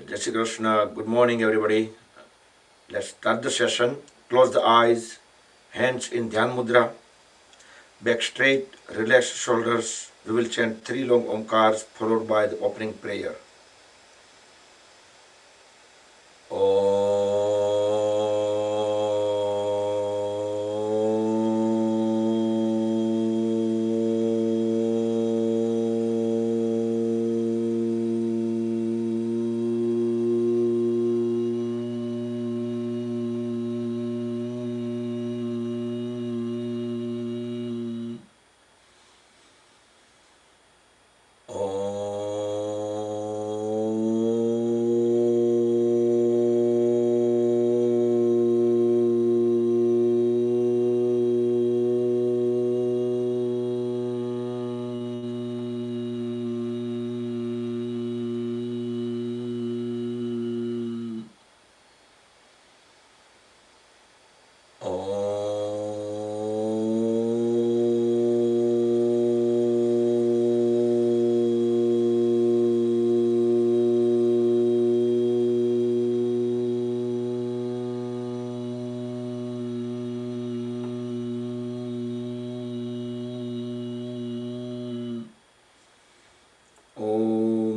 Jai Shri Krishna. Good morning, everybody. Let's start the session. Close the eyes, hands in Dhyan Mudra, back straight, relax shoulders. We will chant 3 long Omkars followed by the opening prayer. Om.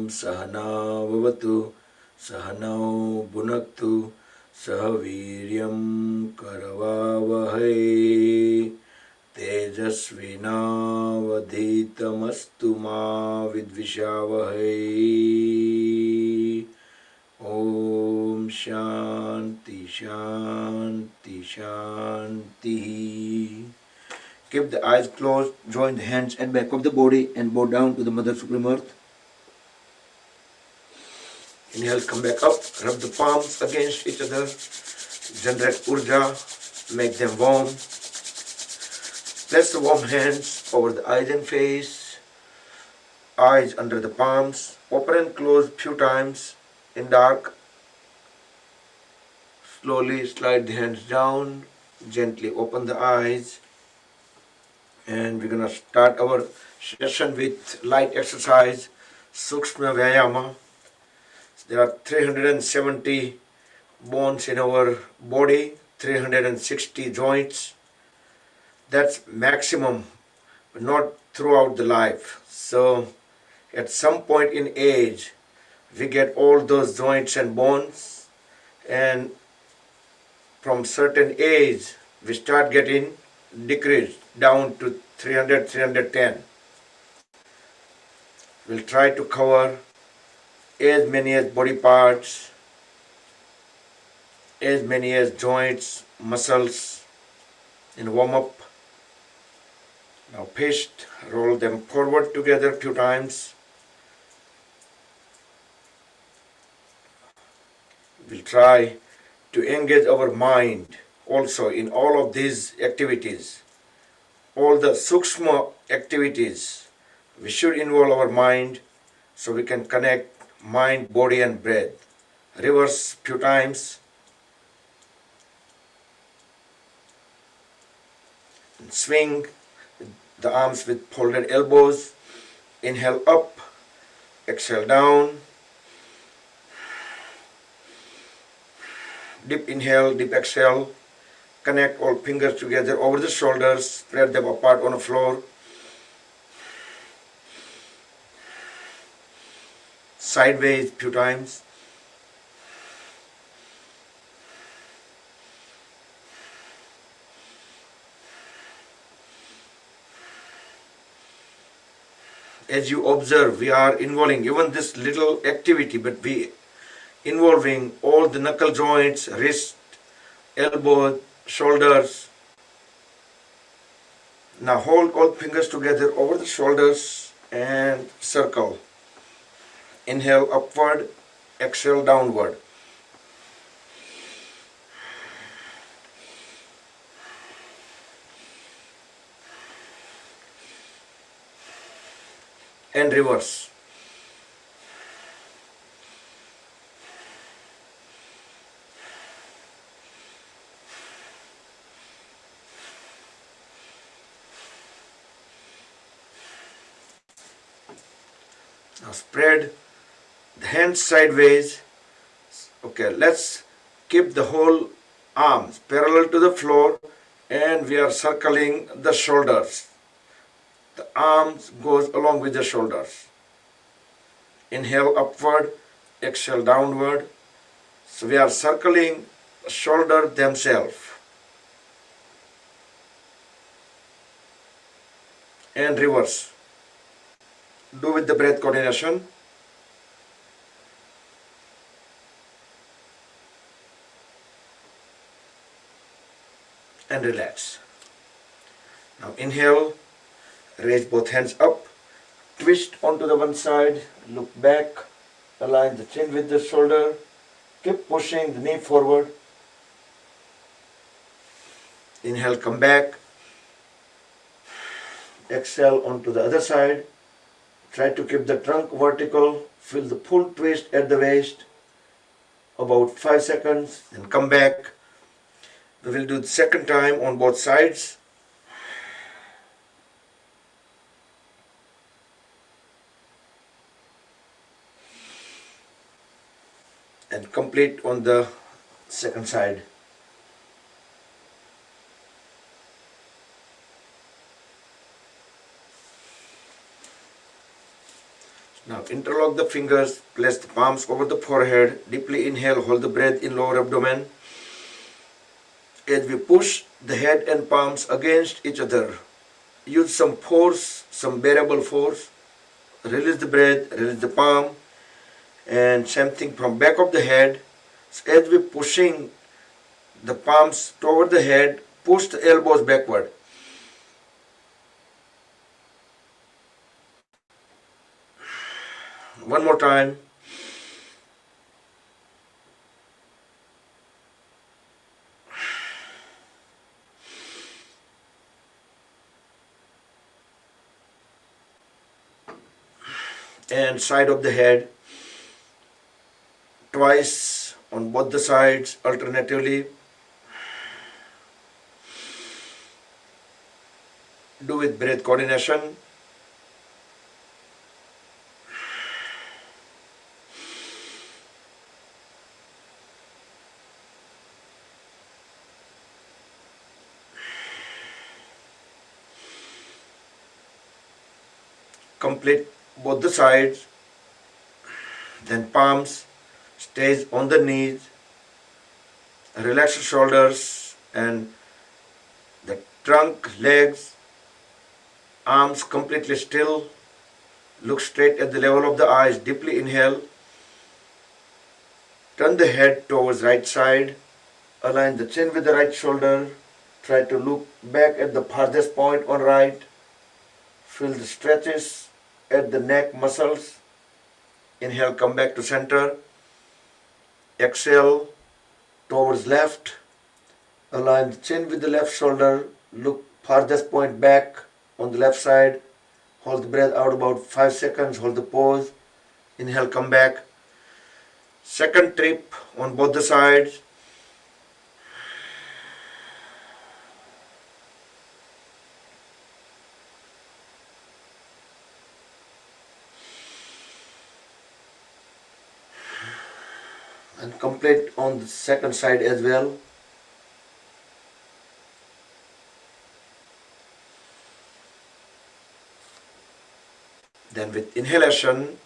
Sahana Vavatu Sahanau Bhunaktu Sahaviryam Karavavahai Tejasvinavadhitamastu ma vidvishavahai. Om Shanti Shanti Shanti. Keep the eyes closed, join the hands and back of the body and bow down to the Mother Supreme Earth. Inhale, come back up, rub the palms against each other, generate urja, make them warm. Place the warm hands over the eyes and face, eyes under the palms, open and close few times in dark. Slowly slide the hands down, gently open the eyes, and we're going to start our session with light exercise, Sukshma Vyayama. There are 370 bones in our body, 360 joints. That's maximum, but not throughout the life. So at some point in age, we get all those joints and bones, and from certain age, we start getting decreased down to 300, 310. We'll try to cover as many as body parts, as many as joints, muscles, in warm up. Now fist, roll them forward together a few times. We'll try to engage our mind also in all of these activities. All the sukshma activities, we should involve our mind so we can connect mind, body and breath. Reverse few times. And swing the arms with folded elbows. Inhale up, exhale down. Deep inhale, deep exhale. Connect all fingers together over the shoulders, spread them apart on the floor. Sideways few times. As you observe, we are involving even this little activity, but we involving all the knuckle joints, wrist, elbow, shoulders. Now hold all fingers together over the shoulders and circle. Inhale upward, exhale downward. And reverse. Now spread the hands sideways, Okay, let's keep the whole arms parallel to the floor, and we are circling the shoulders. The arms goes along with the shoulders. Inhale upward, exhale downward. So we are circling the shoulder themselves. And reverse. Do with the breath coordination. And relax. Now inhale, raise both hands up, twist onto the one side, look back, align the chin with the shoulder, keep pushing the knee forward. Inhale, come back, exhale onto the other side, try to keep the trunk vertical, feel the full twist at the waist, about 5 seconds, then come back. We will do the second time on both sides. And complete on the second side. Now interlock the fingers, place the palms over the forehead, deeply inhale, hold the breath in lower abdomen. As we push the head and palms against each other, use some force, some bearable force. Release the breath, release the palm, and same thing from back of the head. So as we pushing the palms toward the head, push the elbows backward. One more time. And side of the head, twice on both the sides, alternatively. Do with breath coordination. Complete both the sides, then palms stays on the knees, relax the shoulders and the trunk, legs, arms completely still. Look straight at the level of the eyes, deeply inhale, turn the head towards right side, align the chin with the right shoulder, try to look back at the farthest point on right, feel the stretches at the neck muscles. Inhale, come back to center. Exhale towards left. Align the chin with the left shoulder. Look farthest point back on the left side. Hold the breath out about 5 seconds. Hold the pause. Inhale, come back. Second trip on both the sides. And complete on the second side as well. Then with inhalation,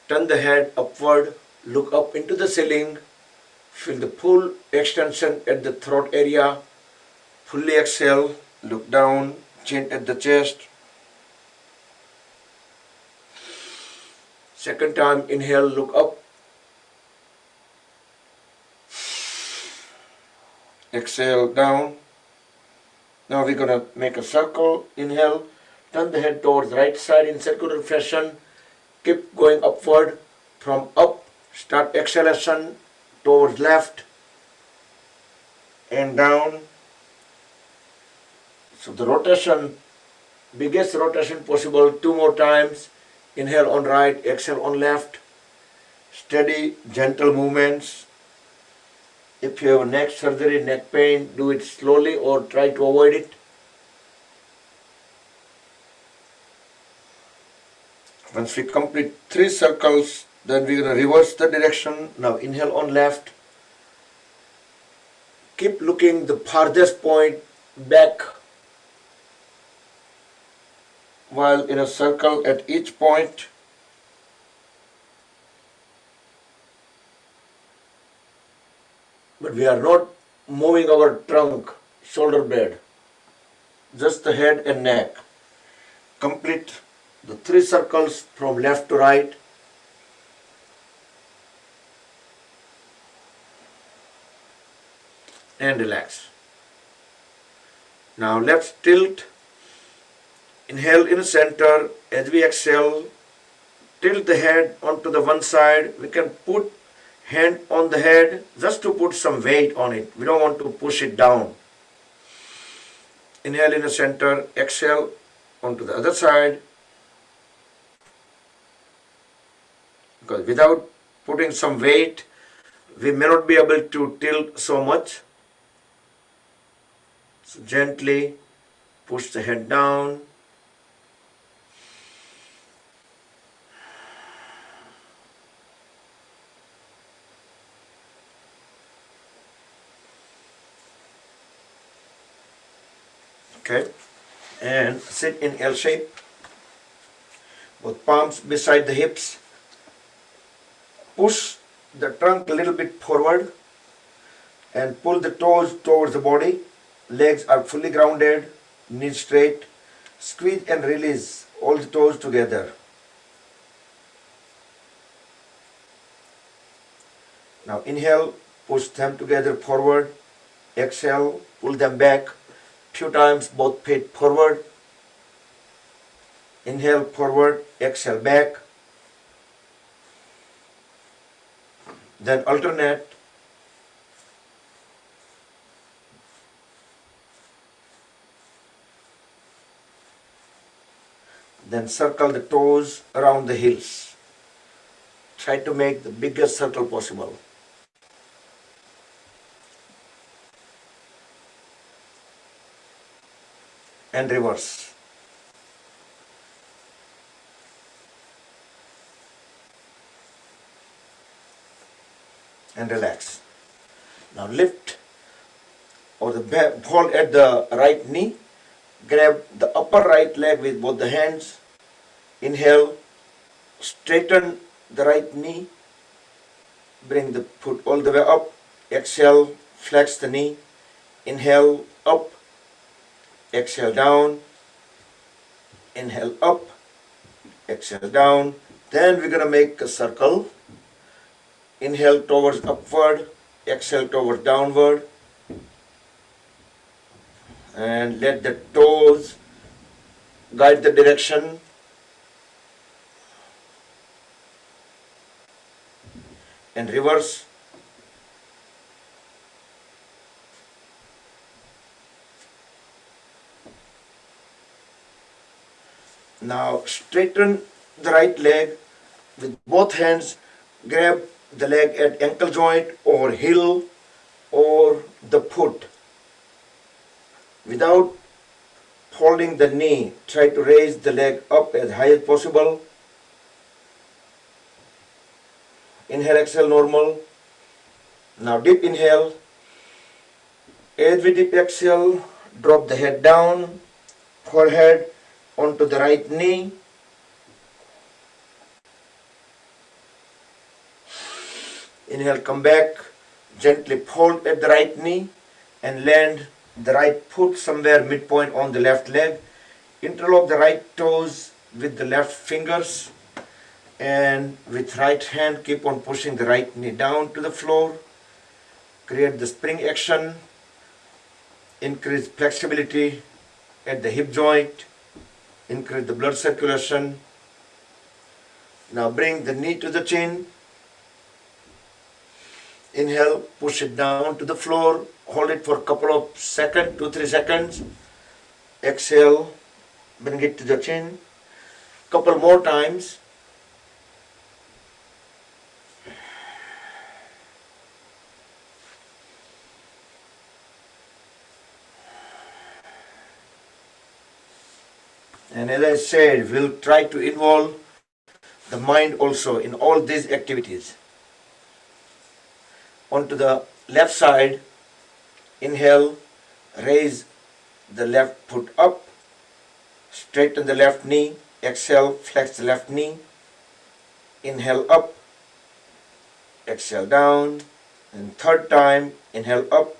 turn the head upward, look up into the ceiling, feel the full extension at the throat area. Fully exhale, look down, chin at the chest. Second time, inhale, look up. Exhale down. Now we're going to make a circle. Inhale, turn the head towards right side in circular fashion. Keep going upward. From up, start exhalation towards left and down. So the rotation, biggest rotation possible, 2 more times. Inhale on right, exhale on left. Steady, gentle movements. If you have neck surgery, neck pain, do it slowly or try to avoid it. Once we complete 3 circles, then we're going to reverse the direction. Now inhale on left, keep looking the farthest point back while in a circle at each point. But we are not moving our trunk, shoulder blade, just the head and neck. Complete the 3 circles from left to right. And relax. Now let's tilt. Inhale in the center. As we exhale, tilt the head onto the one side. We can put hand on the head just to put some weight on it. We don't want to push it down. Inhale in the center. Exhale onto the other side. Because without putting some weight, we may not be able to tilt so much. So gently push the head down. Okay, and sit in L shape. Both palms beside the hips. Push the trunk a little bit forward and pull the toes towards the body. Legs are fully grounded, knees straight. Squeeze and release all the toes together. Now inhale, push them together forward. Exhale, pull them back. Few times both feet forward. Inhale forward, exhale back. Then alternate. Then circle the toes around the heels. Try to make the biggest circle possible. And reverse. And relax. Now lift or the ball at the right knee. Grab the upper right leg with both the hands. Inhale, straighten the right knee. Bring the foot all the way up. Exhale, flex the knee. Inhale, up. Exhale, down. Inhale, up. Exhale, down. Then we're going to make a circle. Inhale towards upward. Exhale towards downward. And let the toes guide the direction. And reverse. Now straighten the right leg with both hands. Grab the leg at ankle joint or heel or the foot. Without folding the knee, try to raise the leg up as high as possible. Inhale, exhale, normal. Now deep inhale. As we deep exhale, drop the head down, forehead onto the right knee. Inhale, come back, gently fold at the right knee and land the right foot somewhere midpoint on the left leg. Interlock the right toes with the left fingers and with right hand keep on pushing the right knee down to the floor. Create the spring action. Increase flexibility at the hip joint. Increase the blood circulation. Now bring the knee to the chin. Inhale, push it down to the floor. Hold it for a couple of seconds, 2-3 seconds. Exhale, bring it to the chin. Couple more times. And as I said, we'll try to involve the mind also in all these activities. Onto the left side, Inhale, raise the left foot up, straighten the left knee. Exhale, flex the left knee. Inhale up, exhale down. And third time, inhale up,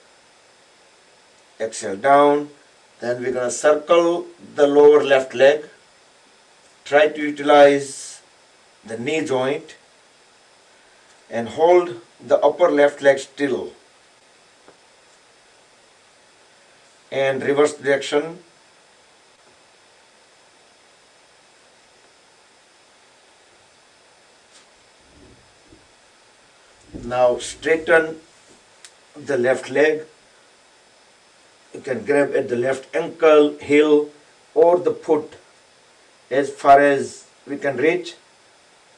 exhale down. Then we're going to circle the lower left leg. Try to utilize the knee joint and hold the upper left leg still. And reverse direction. Now straighten the left leg. You can grab at the left ankle, heel, or the foot as far as we can reach,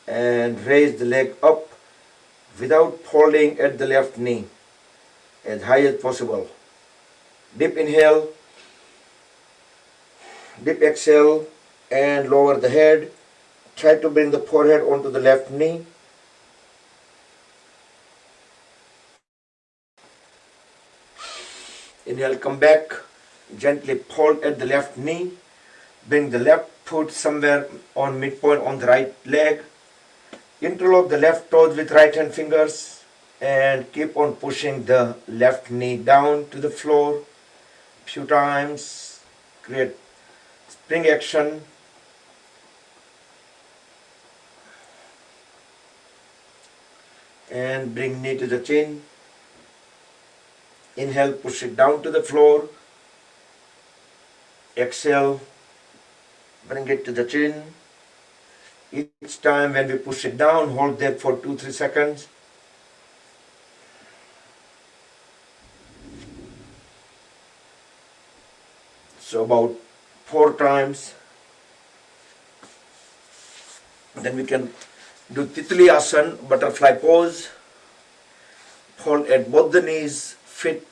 and raise the leg up without folding at the left knee, as high as possible. Deep inhale, deep exhale, and lower the head. Try to bring the forehead onto the left knee. Inhale, come back, gently fold at the left knee. Bring the left foot somewhere on midpoint on the right leg. Interlock the left toes with right hand fingers and keep on pushing the left knee down to the floor. Few times. Create spring action. And bring knee to the chin. Inhale, push it down to the floor. Exhale, bring it to the chin. Each time when we push it down, hold there for 2-3 seconds. So about 4 times. Then we can do Titli Asana, butterfly pose. Hold at both the knees, feet,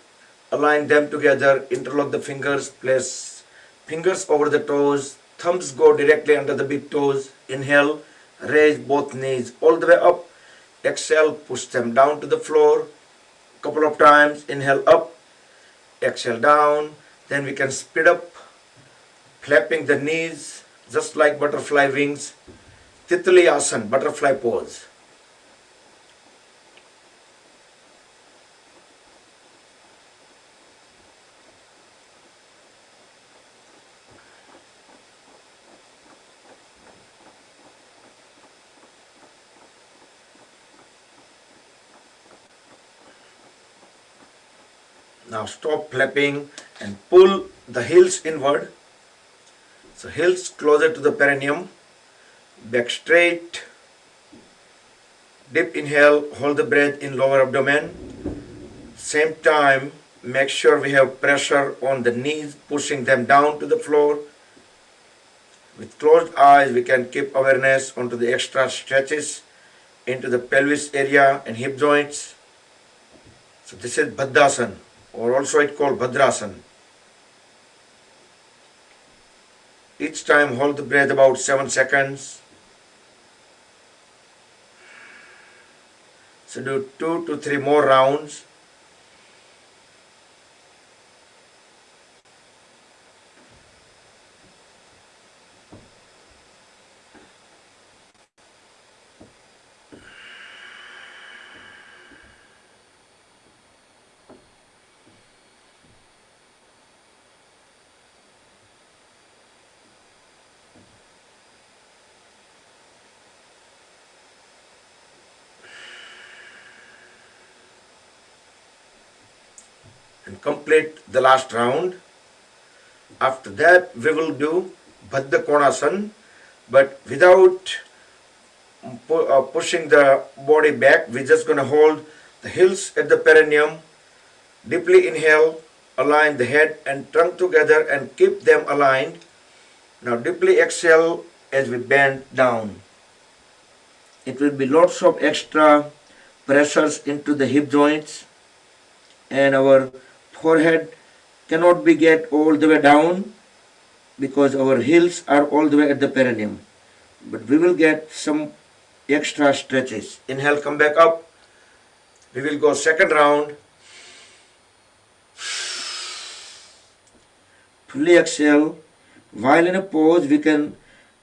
align them together, interlock the fingers, place fingers over the toes, thumbs go directly under the big toes. Inhale, raise both knees all the way up. Exhale, push them down to the floor. Couple of times. Inhale up, exhale down. Then we can speed up, flapping the knees just like butterfly wings. Titli Asana, butterfly pose. Now stop flapping and pull the heels inward. So heels closer to the perineum. Back straight. Deep inhale, hold the breath in lower abdomen. Same time, make sure we have pressure on the knees, pushing them down to the floor. With closed eyes, we can keep awareness onto the extra stretches into the pelvis area and hip joints. So this is Baddhasana, or also it called Bhadrasana. Each time hold the breath about 7 seconds. So do 2 to 3 more rounds. And complete the last round. After that, we will do Baddha Konasana, but without pushing the body back. We're just going to hold the heels at the perineum. Deeply inhale, align the head and trunk together and keep them aligned. Now deeply exhale as we bend down. It will be lots of extra pressures into the hip joints, and our forehead cannot be get all the way down because our heels are all the way at the perineum. But we will get some extra stretches. Inhale, come back up. We will go second round. fully exhale. While in a pause, we can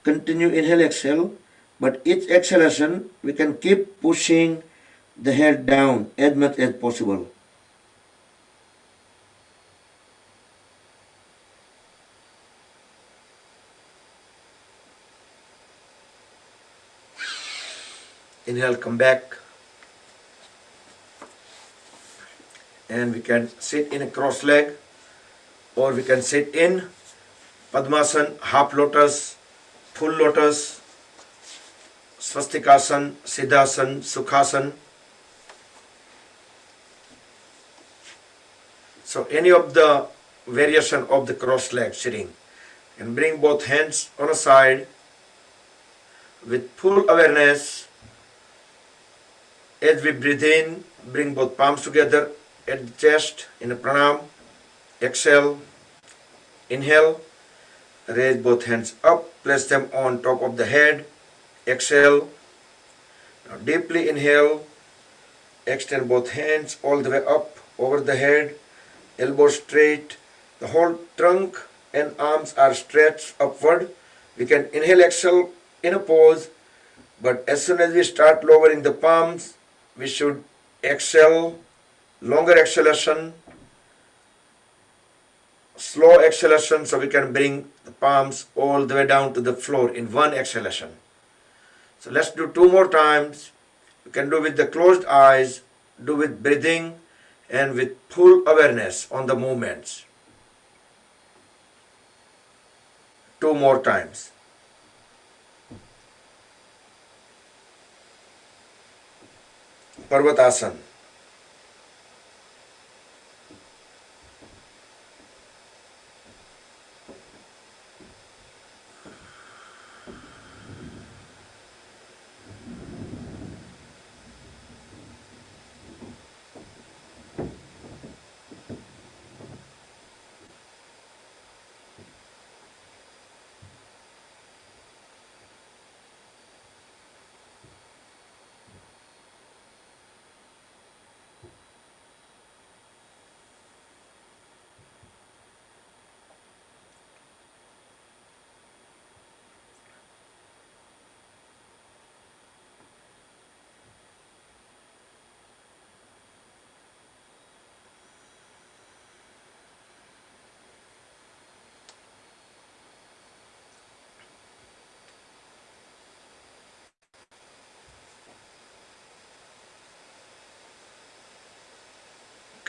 continue inhale, exhale, but each exhalation, we can keep pushing the head down as much as possible. Inhale, come back, and we can sit in a cross leg, or we can sit in Padmasana, half lotus, full lotus, Swastikasana, Siddhasana, Sukhasana. So any of the variation of the cross leg sitting, and bring both hands on a side with full awareness. As we breathe in, bring both palms together at the chest in a pranam. Exhale, inhale, raise both hands up, place them on top of the head. Exhale. Now deeply inhale, extend both hands all the way up over the head, elbows straight, the whole trunk and arms are stretched upward. We can inhale, exhale in a pose, but as soon as we start lowering the palms, we should exhale, longer exhalation, slow exhalation, so we can bring the palms all the way down to the floor in one exhalation. So let's do 2 more times. You can do with the closed eyes, do with breathing and with full awareness on the movements. 2 more times. Parvatasana.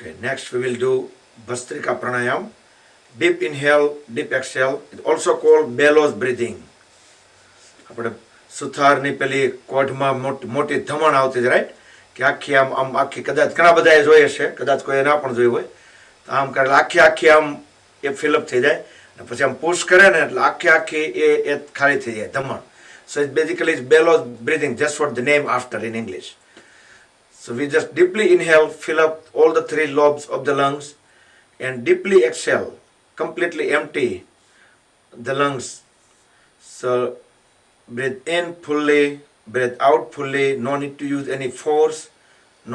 Okay, next we will do Bhastrika Pranayam. Deep inhale, deep exhale. It's also called bellows breathing. આપણે સુથારની પેલી કોઢમાં મોટી ધમણ આવતી જ right, કે આખી આમ આખી કદાચ ઘણા બધાએ જોઈ હશે, કદાચ કોઈ ના પણ જોઈ હોય, તો આમ કરે આખી આમ એ ફિલઅપ થઈ જાય, અને પછી આમ પુશ કરે ને એટલે આખી એ ખાલી થઈ જાય ધમણ. So it's basically it's bellows breathing, just what the name after in English. So we just deeply inhale, fill up all the 3 lobes of the lungs, and deeply exhale, completely empty the lungs. So breathe in fully, breathe out fully, no need to use any force,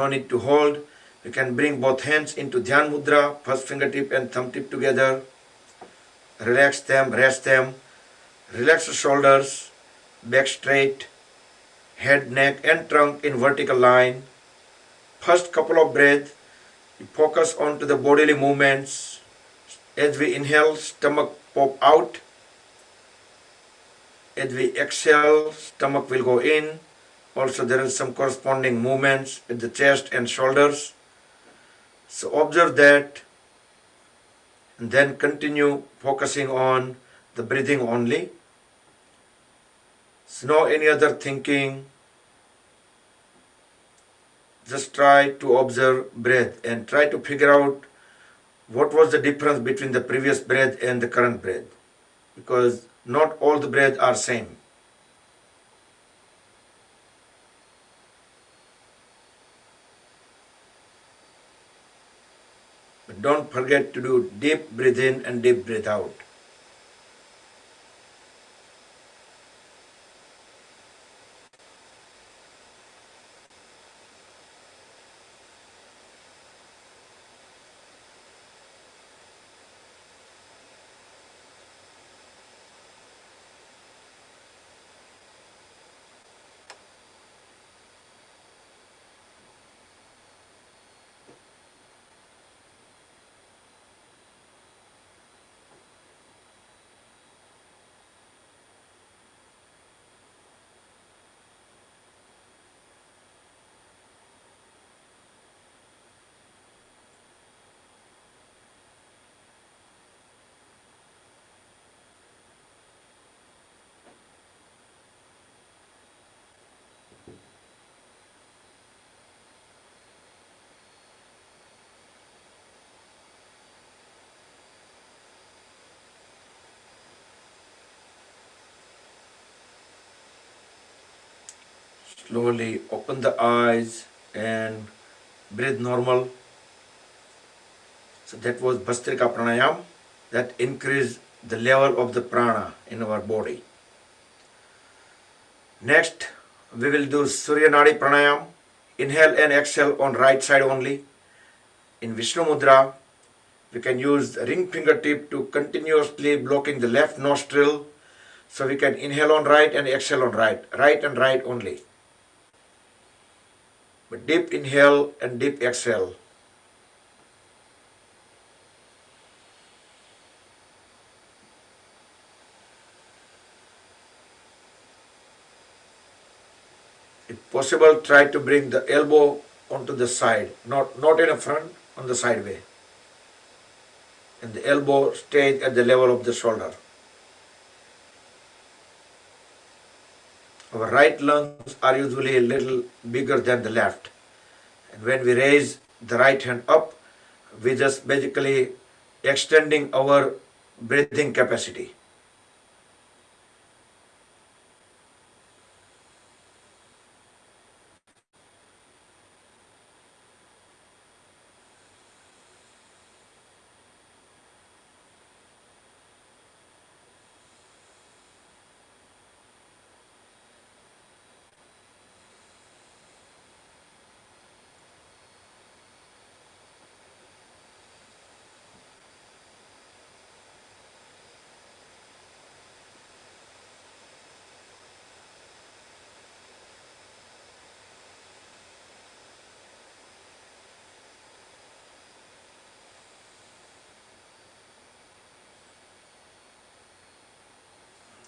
no need to hold. You can bring both hands into Dhyan Mudra, first fingertip and thumb tip together. Relax them, rest them. Relax the shoulders, back straight, head, neck and trunk in vertical line. First couple of breaths, you focus onto the bodily movements. As we inhale, stomach pop out. As we exhale, stomach will go in. Also there is some corresponding movements with the chest and shoulders. So observe that, and then continue focusing on the breathing only. So no any other thinking. Just try to observe breath and try to figure out what was the difference between the previous breath and the current breath, because not all the breaths are same. But don't forget to do deep breath in and deep breath out. Slowly open the eyes and breathe normal. So that was Bhastrika Pranayam that increased the level of the prana in our body. Next, we will do Surya Nadi Pranayam. Inhale and exhale on right side only. In Vishnu Mudra, we can use ring fingertip to continuously blocking the left nostril. So we can inhale on right and exhale on right and right only. But deep inhale and deep exhale. If possible, try to bring the elbow onto the side, not in the front, on the side way. And the elbow stays at the level of the shoulder. Our right lungs are usually a little bigger than the left. And when we raise the right hand up, we just basically extending our breathing capacity.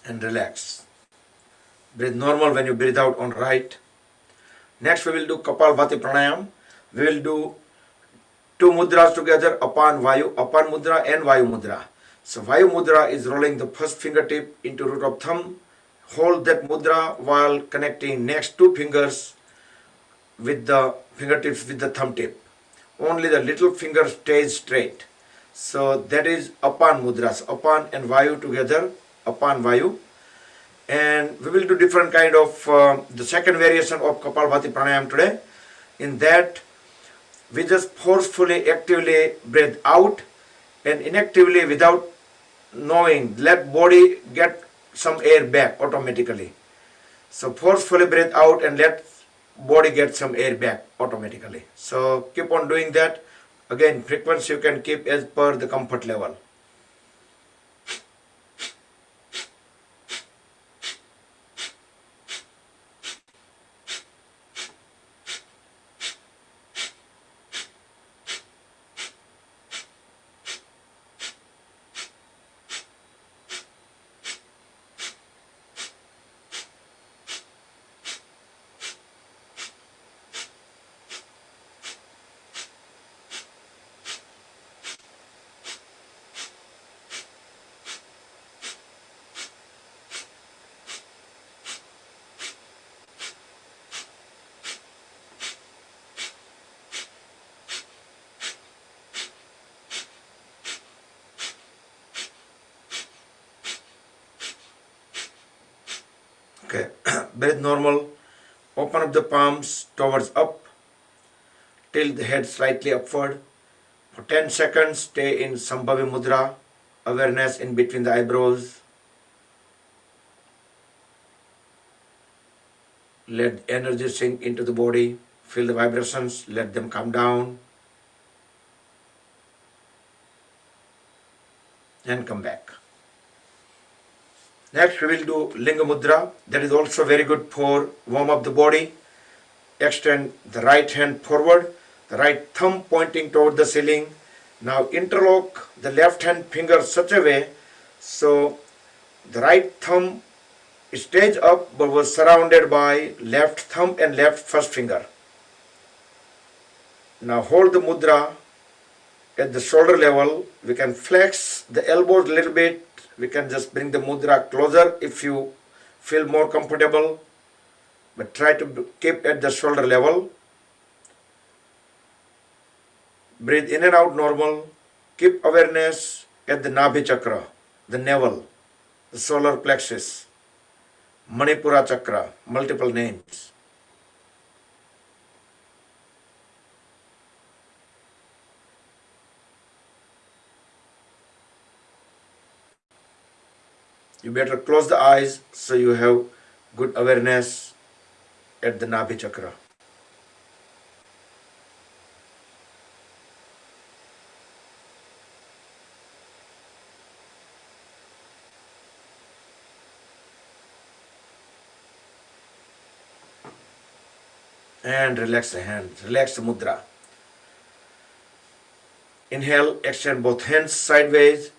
And relax. Breathe normal when you breathe out on right. Next we will do Kapalbhati Pranayam. We will do two mudras together, Apan Mudra and Vayu Mudra. So Vayu Mudra is rolling the first fingertip into root of thumb. Hold that mudra while connecting next two fingers with the fingertips with the thumb tip. Only the little finger stays straight. So that is Apan Mudras, Apan and Vayu together, Apan Vayu. And we will do different kind of the second variation of Kapalbhati Pranayam today. In that, we just forcefully, actively breathe out and inactively without knowing, let body get some air back automatically. So forcefully breathe out and let body get some air back automatically. So keep on doing that. Again, frequency you can keep as per the comfort level. Okay, breathe normal. Open up the palms towards up. Tilt the head slightly upward. For 10 seconds, stay in Sambhavi Mudra. Awareness in between the eyebrows. Let energy sink into the body. Feel the vibrations. Let them come down. And come back. Next we will do Linga Mudra. That is also very good for warm up the body. Extend the right hand forward, the right thumb pointing toward the ceiling. Now interlock the left hand finger such a way so the right thumb stays up but was surrounded by left thumb and left first finger. Now hold the mudra at the shoulder level. We can flex the elbows a little bit. We can just bring the mudra closer if you feel more comfortable. But try to keep at the shoulder level. Breathe in and out normal. Keep awareness at the Nabhi chakra, the navel, the solar plexus, Manipura chakra, multiple names. You better close the eyes so you have good awareness at the Nabhi chakra. And relax the hands, relax the mudra. Inhale, extend both hands sideways.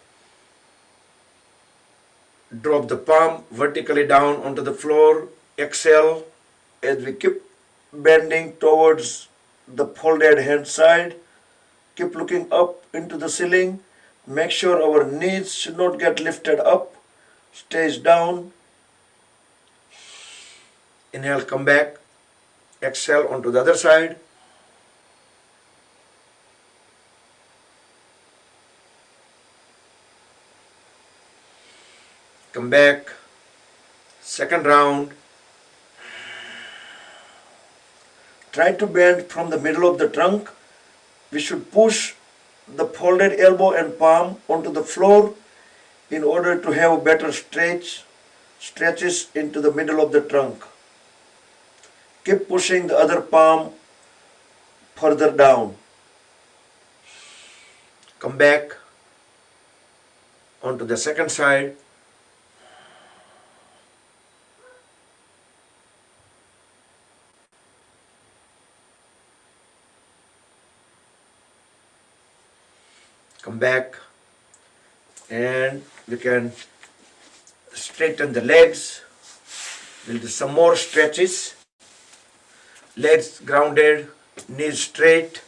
Drop the palm vertically down onto the floor. Exhale as we keep bending towards the folded hand side. Keep looking up into the ceiling. Make sure our knees should not get lifted up. Stays down. Inhale, come back. Exhale onto the other side. Come back. Second round. Try to bend from the middle of the trunk. We should push the folded elbow and palm onto the floor in order to have a better stretches into the middle of the trunk. Keep pushing the other palm further down. Come back onto the second side. Come back, and we can straighten the legs. We'll do some more stretches. Legs grounded, knees straight.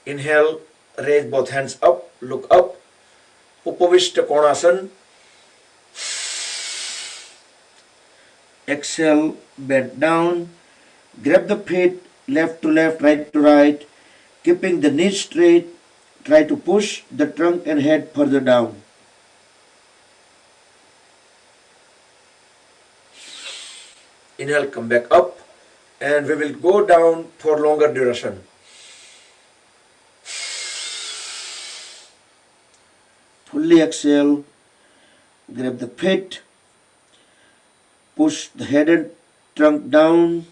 Inhale, raise both hands up, look up. Upavishta Konasana. Exhale, bend down. Grab the feet left to left, right to right. Keeping the knees straight. Try to push the trunk and head further down. Inhale, come back up, and we will go down for longer duration. Fully exhale, grab the feet, push the head and trunk down.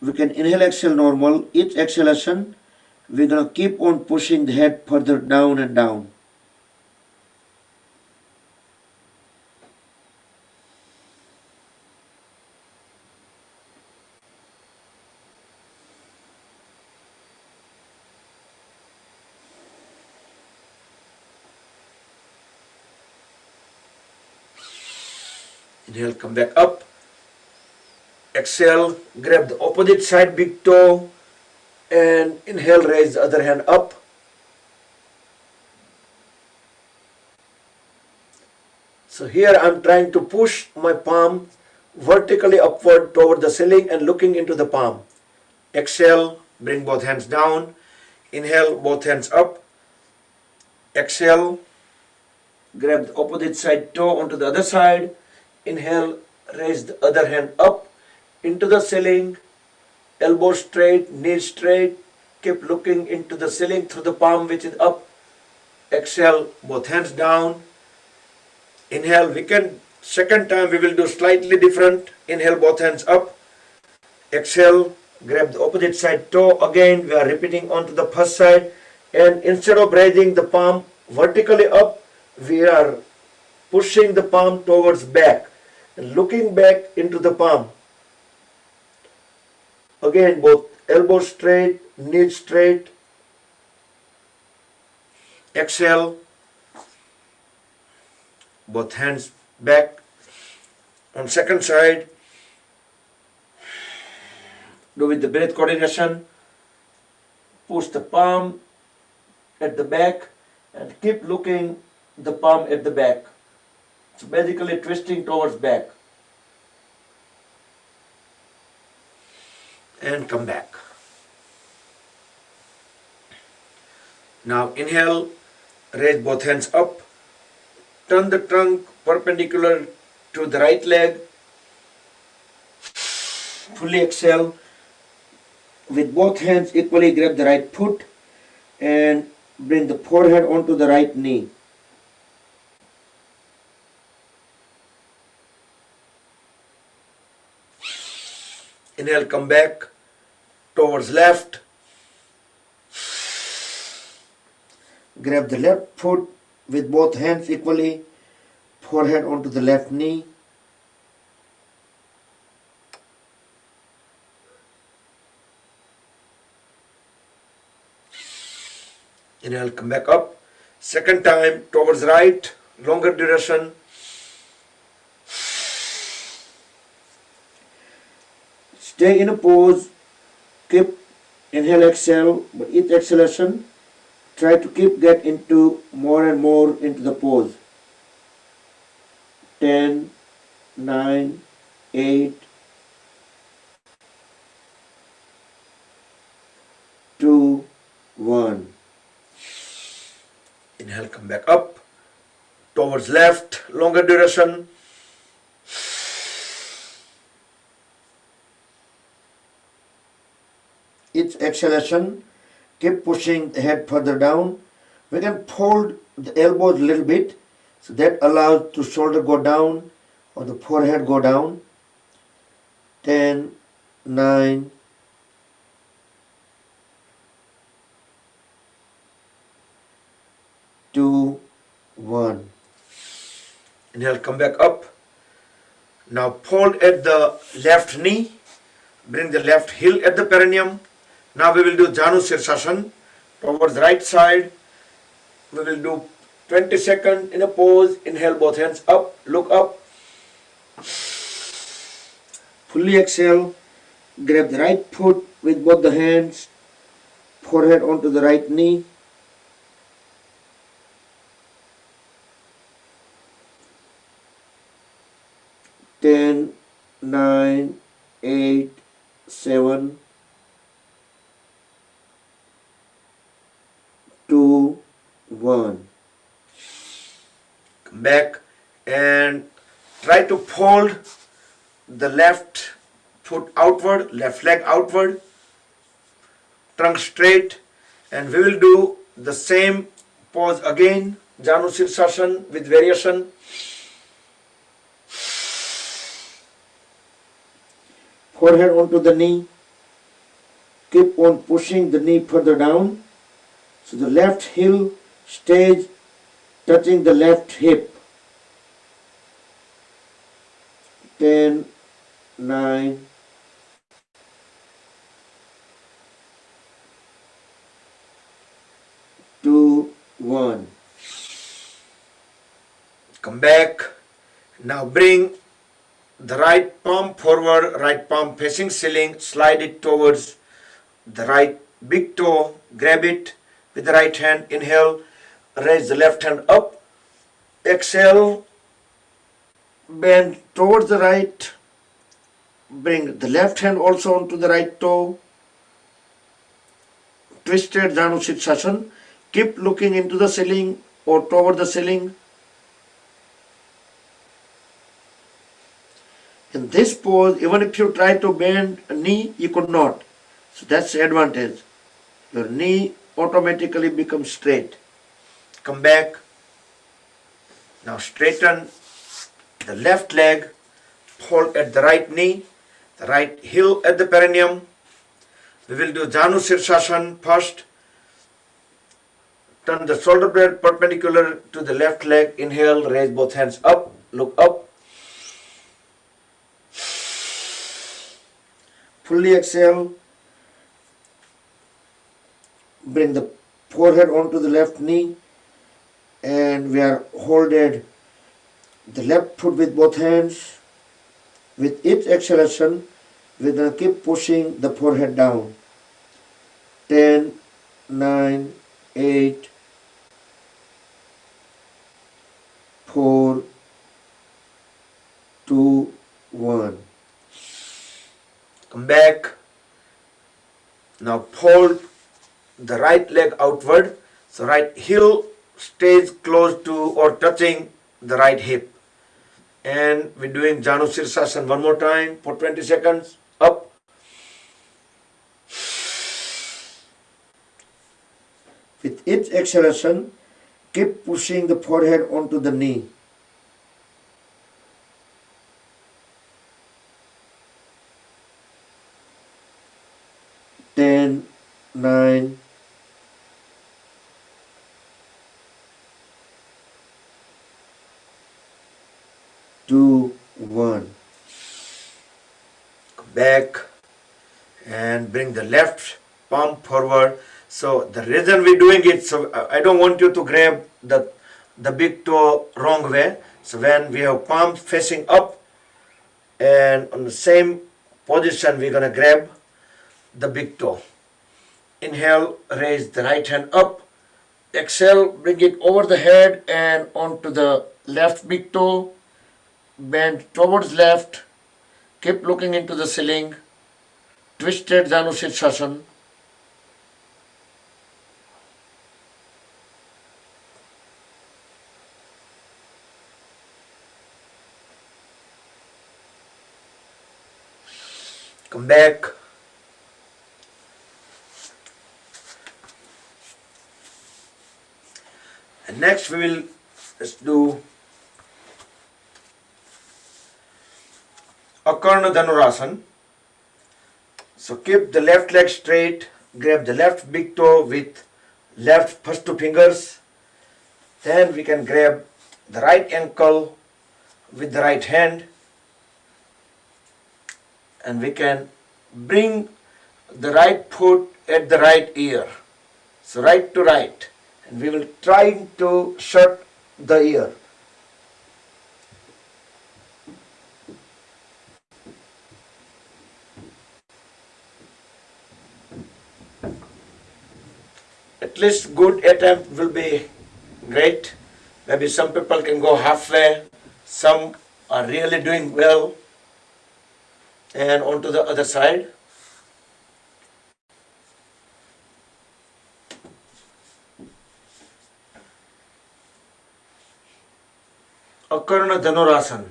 We can inhale, exhale normal. Each exhalation, we're going to keep on pushing the head further down and down. Inhale, come back up. Exhale, grab the opposite side big toe, and inhale, raise the other hand up. So here I'm trying to push my palm vertically upward toward the ceiling and looking into the palm. Exhale, bring both hands down. Inhale, both hands up. Exhale, grab the opposite side toe onto the other side. Inhale, raise the other hand up into the ceiling. Elbow straight, knees straight. Keep looking into the ceiling through the palm which is up. Exhale, both hands down. Inhale, second time we will do slightly different. Inhale, both hands up. Exhale, grab the opposite side toe. Again, we are repeating onto the first side. And instead of raising the palm vertically up, we are pushing the palm towards back and looking back into the palm. Again, both elbows straight, knees straight. Exhale, both hands back. On second side, do with the breath coordination. Push the palm at the back and keep looking the palm at the back. It's basically twisting towards back. And come back. Now inhale, raise both hands up. Turn the trunk perpendicular to the right leg. Fully exhale. With both hands equally grab the right foot and bring the forehead onto the right knee. Inhale, come back towards left. Grab the left foot with both hands equally, forehead onto the left knee. Inhale, come back up. Second time towards right, longer duration. Stay in a pose, keep inhale, exhale, but each exhalation, try to get into more and more into the pose. 10, 9, 8, 2, 1. Inhale, come back up, towards left, longer duration. Each exhalation, keep pushing the head further down. We can fold the elbows a little bit, so that allows the shoulder go down or the forehead go down. 10, 9, 2, 1. Inhale, come back up. Now fold at the left knee. Bring the left heel at the perineum. Now we will do Janu Sirsasana towards right side. We will do 20 seconds in a pose. Inhale, both hands up, look up. Fully exhale. Grab the right foot with both the hands. Forehead onto the right knee. Ten, 9, 8, 7, 2, 1. Come back and try to fold the left foot outward, left leg outward, trunk straight, and we will do the same pose again, Janu Sirsasana with variation. Forehead onto the knee. Keep on pushing the knee further down. So the left heel stays touching the left hip. 10, 9, 2, 1. Come back. Now bring the right palm forward, right palm facing ceiling, slide it towards the right big toe, grab it with the right hand, inhale, raise the left hand up, exhale, bend towards the right, bring the left hand also onto the right toe, twisted Janu Sirsasana, keep looking into the ceiling or toward the ceiling. In this pose, even if you try to bend a knee, you could not. So that's the advantage. Your knee automatically becomes straight. Come back. Now straighten the left leg, hold at the right knee, the right heel at the perineum. We will do Janu Sirsasana first. Turn the shoulder blade perpendicular to the left leg. Inhale, raise both hands up, look up. Fully exhale. Bring the forehead onto the left knee, and we are holding the left foot with both hands. With each exhalation, we're going to keep pushing the forehead down. 10, 9, 8, 4, 2, 1. Come back. Now fold the right leg outward. So right heel stays close to or touching the right hip. And we're doing Janu Sirsasana one more time for 20 seconds. Up. With each exhalation, keep pushing the forehead onto the knee. 2, 1. Back and bring the left palm forward. So the reason we're doing it, so I don't want you to grab the big toe wrong way. So when we have palm facing up and on the same position, we're going to grab the big toe. Inhale, raise the right hand up. Exhale, bring it over the head and onto the left big toe. Bend towards left. Keep looking into the ceiling. Twisted Janu Sirsasana. Come back. And next we will just do Akarna Dhanurasana. So keep the left leg straight, grab the left big toe with left first two fingers. Then we can grab the right ankle with the right hand. And we can bring the right foot at the right ear. So right to right. And we will try to shut the ear. At least good attempt will be great. Maybe some people can go halfway. Some are really doing well. And on to the other side. Akarna Dhanurasana.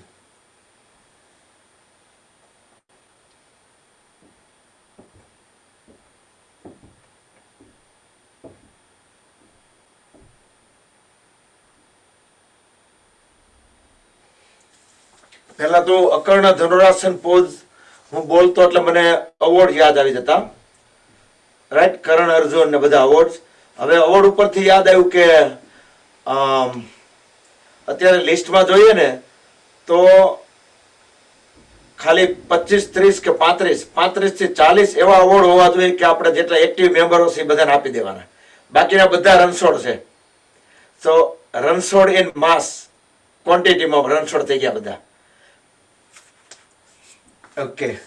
પહેલા તો અકર્ણ dhanurasana pose હું બોલતો એટલે મને award યાદ આવી જતા, right? કરણ અર્જુન ને બધા અવોર્ડ. હવે અવોર્ડ ઉપરથી યાદ આવ્યું કે અત્યારે લિસ્ટમાં જોઈએ ને તો ખાલી 25, 30 કે 35 થી 40 એવા અવોર્ડ હોવા જોઈએ કે આપણે જેટલા એક્ટિવ મેમ્બરો છે એ બધાને આપી દેવાના. બાકીના બધા રનછોડ છે. સો રનછોડ ઇન માસ ક્વોન્ટિટીમાં રનછોડ થઈ ગયા બધા. Okay,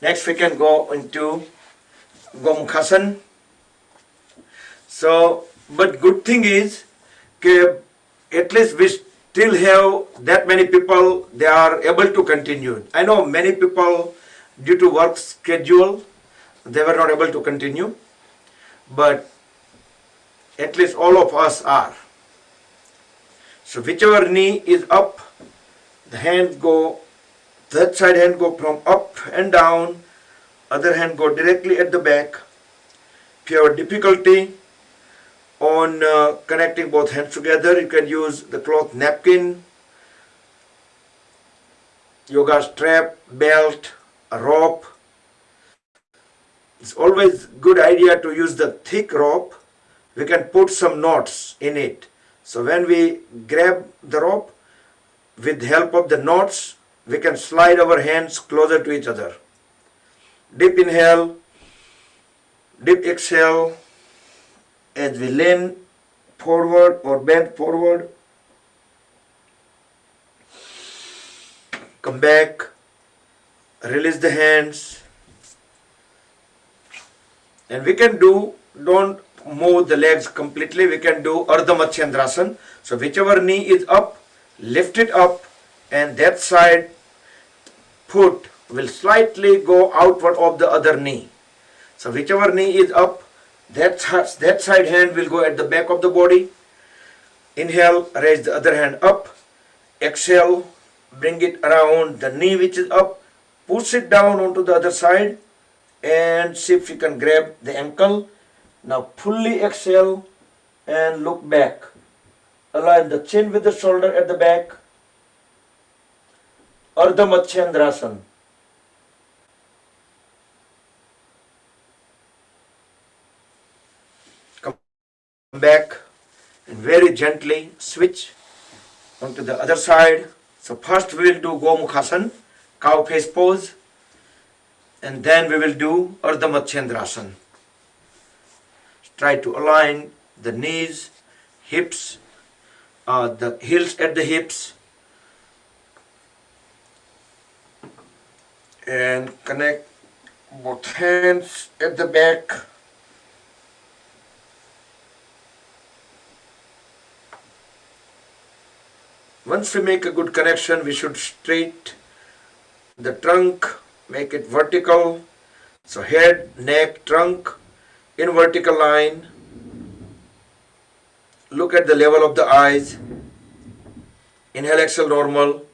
next we can go into Gomukhasana. So, but good thing is that at least we still have that many people, they are able to continue. I know many people due to work schedule, they were not able to continue, but at least all of us are. So whichever knee is up, the hands go, that side hand go from up and down, other hand go directly at the back. If you have difficulty on connecting both hands together, you can use the cloth napkin, yoga strap, belt, a rope. It's always good idea to use the thick rope. We can put some knots in it. So when we grab the rope, with the help of the knots, we can slide our hands closer to each other. Deep inhale, deep exhale as we lean forward or bend forward. Come back, release the hands. And we can do, don't move the legs completely, we can do Ardha Matsyendrasana. So whichever knee is up, lift it up, and that side foot will slightly go outward of the other knee. So whichever knee is up, that side hand will go at the back of the body. Inhale, raise the other hand up. Exhale, bring it around the knee which is up. Push it down onto the other side and see if you can grab the ankle. Now fully exhale and look back. Align the chin with the shoulder at the back. Ardha Matsyendrasana. Come back and very gently switch onto the other side. So first we will do Gomukhasana, cow face pose, and then we will do Ardha Matsyendrasana. Try to align the knees, hips, the heels at the hips, and connect both hands at the back. Once we make a good connection, we should straight the trunk, make it vertical. So head, neck, trunk in vertical line. Look at the level of the eyes. Inhale, exhale, normal.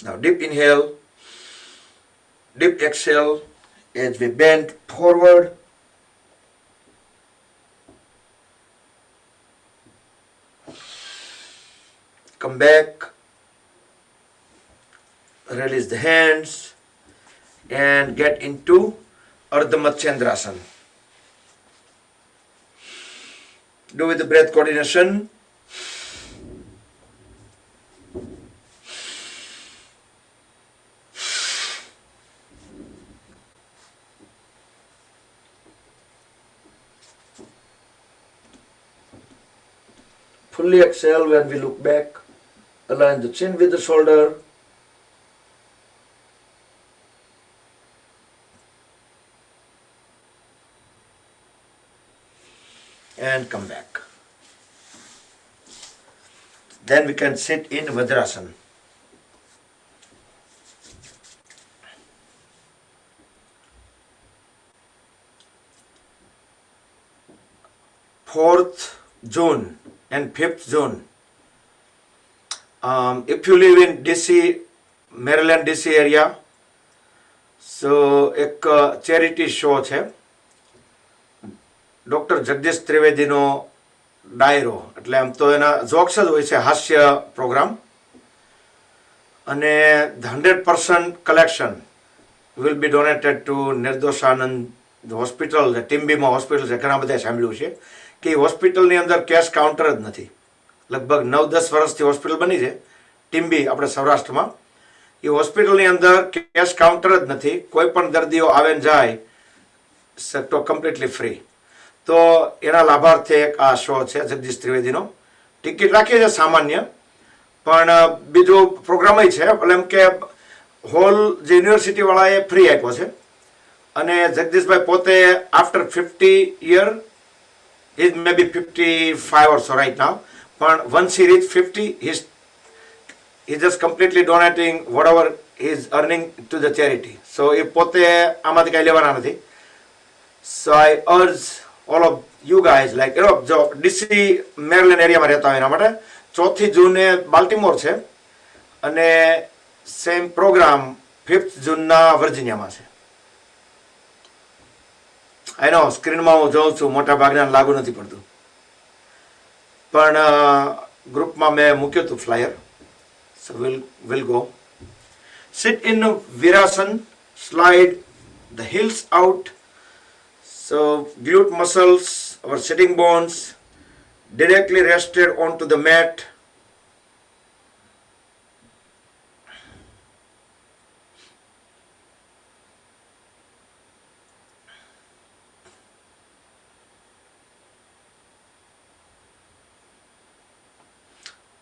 Now deep inhale, deep exhale as we bend forward. Come back, release the hands and get into Ardha Matsyendrasana. Do with the breath coordination. Fully exhale when we look back. Align the chin with the shoulder. And come back. Then we can sit in Vajrasana. Fourth zone and fifth zone. If you live in DC, Maryland DC area, so એક charity show છે doctor Jagdish ત્રિવેદીનો ડાયરો, એટલે આમ તો એના jokes જ હોય છે, હાસ્ય પ્રોગ્રામ, અને 100% collection will be donated to Nirdoshanand hospital, ટીમ્બીમાં હોસ્પિટલ છે, ઘણા બધા સાંભળ્યું છે કે એ હોસ્પિટલની અંદર કેશ કાઉન્ટર જ નથી. લગભગ 9-10 વર્ષથી હોસ્પિટલ બની છે ટીમ્બી, આપણે સૌરાષ્ટ્રમાં. એ હોસ્પિટલની અંદર કેશ કાઉન્ટર જ નથી. કોઈ પણ દર્દીઓ આવે ને જાય તો કમ્પ્લીટલી ફ્રી. તો એના લાભાર્થે એક આ શો છે જગદીશ ત્રિવેદીનો. ટિકિટ રાખીએ છે સામાન્ય, પણ બીજો પ્રોગ્રામ છે, એટલે એમ કે હોલ જે યુનિવર્સિટીવાળાએ ફ્રી આપ્યો છે. અને જગદીશભાઈ પોતે after 50 year, he may be 55 or so right now, but once he reached 50, he's just completely donating whatever he is earning to the charity. So એ પોતે આમાંથી કઈ લેવાના નથી. So I urge all of you guys, like જો DC Maryland એરિયામાં રહેતા હોય એના માટે 4th જૂને બાલ્ટિમોર છે, અને સેમ પ્રોગ્રામ 5th જૂનના વર્જિનિયામાં છે. આઈ નો સ્ક્રીનમાં હું જોઉં છું, મોટા ભાગના લાગુ નથી પડતું, પણ ગ્રુપમાં મેં મૂક્યું હતું flyer. So we'll go. Sit in Virasana, slide the heels out. So glute muscles, our sitting bones directly rested onto the mat.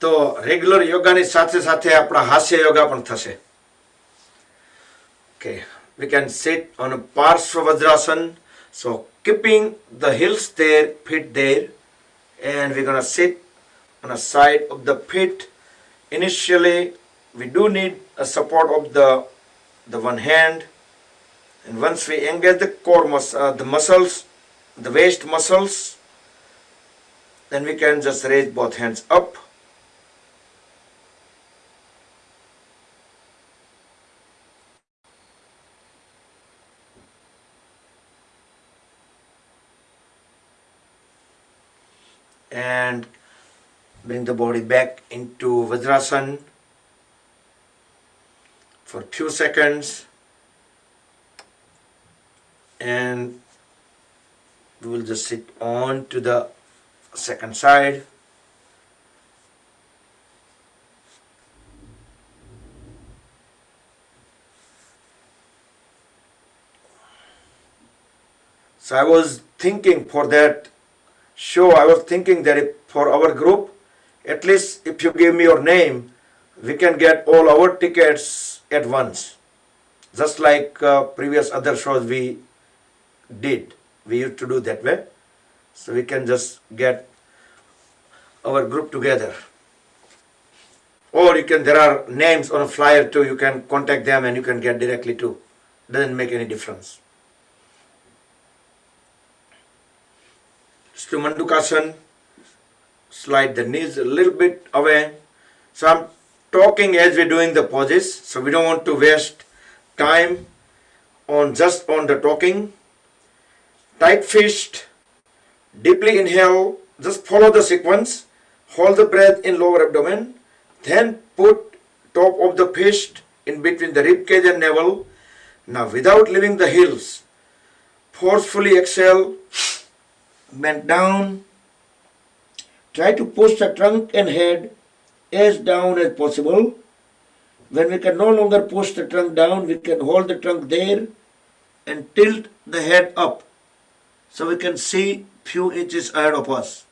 તો રેગ્યુલર યોગાની સાથે સાથે આપણા હાસ્ય યોગા પણ થશે. Okay, we can sit on a Parshva Vajrasana. So keeping the heels there, feet there, and we're gonna sit on the side of the feet. Initially, we do need a support of the one hand, and once we engage the core the muscles, the waist muscles, then we can just raise both hands up. And bring the body back into Vajrasana for a few seconds, and we will just sit on to the second side. So I was thinking for that show, I was thinking that if for our group, at least if you give me your name, we can get all our tickets at once. Just like previous other shows we did. We used to do that way. So we can just get our group together. Or you can, there are names on a flyer too, you can contact them and you can get directly too. Doesn't make any difference. Stu Mandukasana, slide the knees a little bit away. So I'm talking as we're doing the poses, so we don't want to waste time on just on the talking. Tight fist, deeply inhale, just follow the sequence, hold the breath in lower abdomen, then put top of the fist in between the rib cage and navel. Now without leaving the heels, forcefully exhale, bend down, try to push the trunk and head as down as possible. When we can no longer push the trunk down, we can hold the trunk there and tilt the head up so we can see few inches ahead of us.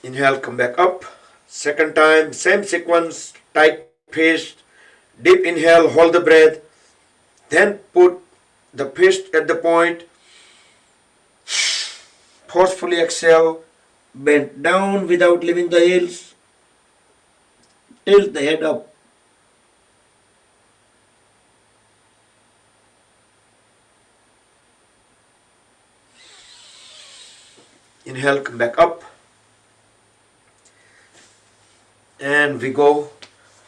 Inhale, come back up. Second time, same sequence, tight fist, deep inhale, hold the breath, then put the fist at the point, forcefully exhale, bend down without leaving the heels, tilt the head up. Inhale, come back up. And we go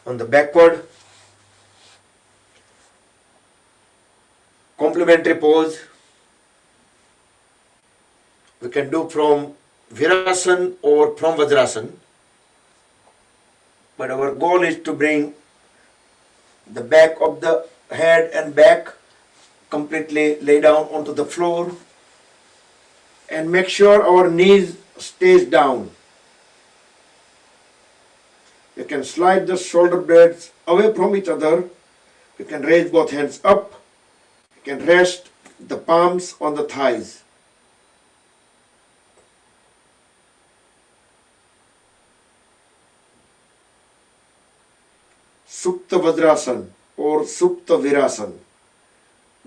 on the backward. Complementary pose. We can do from Virasana or from Vajrasana. But our goal is to bring the back of the head and back completely lay down onto the floor and make sure our knees stays down. You can slide the shoulder blades away from each other. You can raise both hands up. You can rest the palms on the thighs. Supta Vajrasana or Supta Virasana,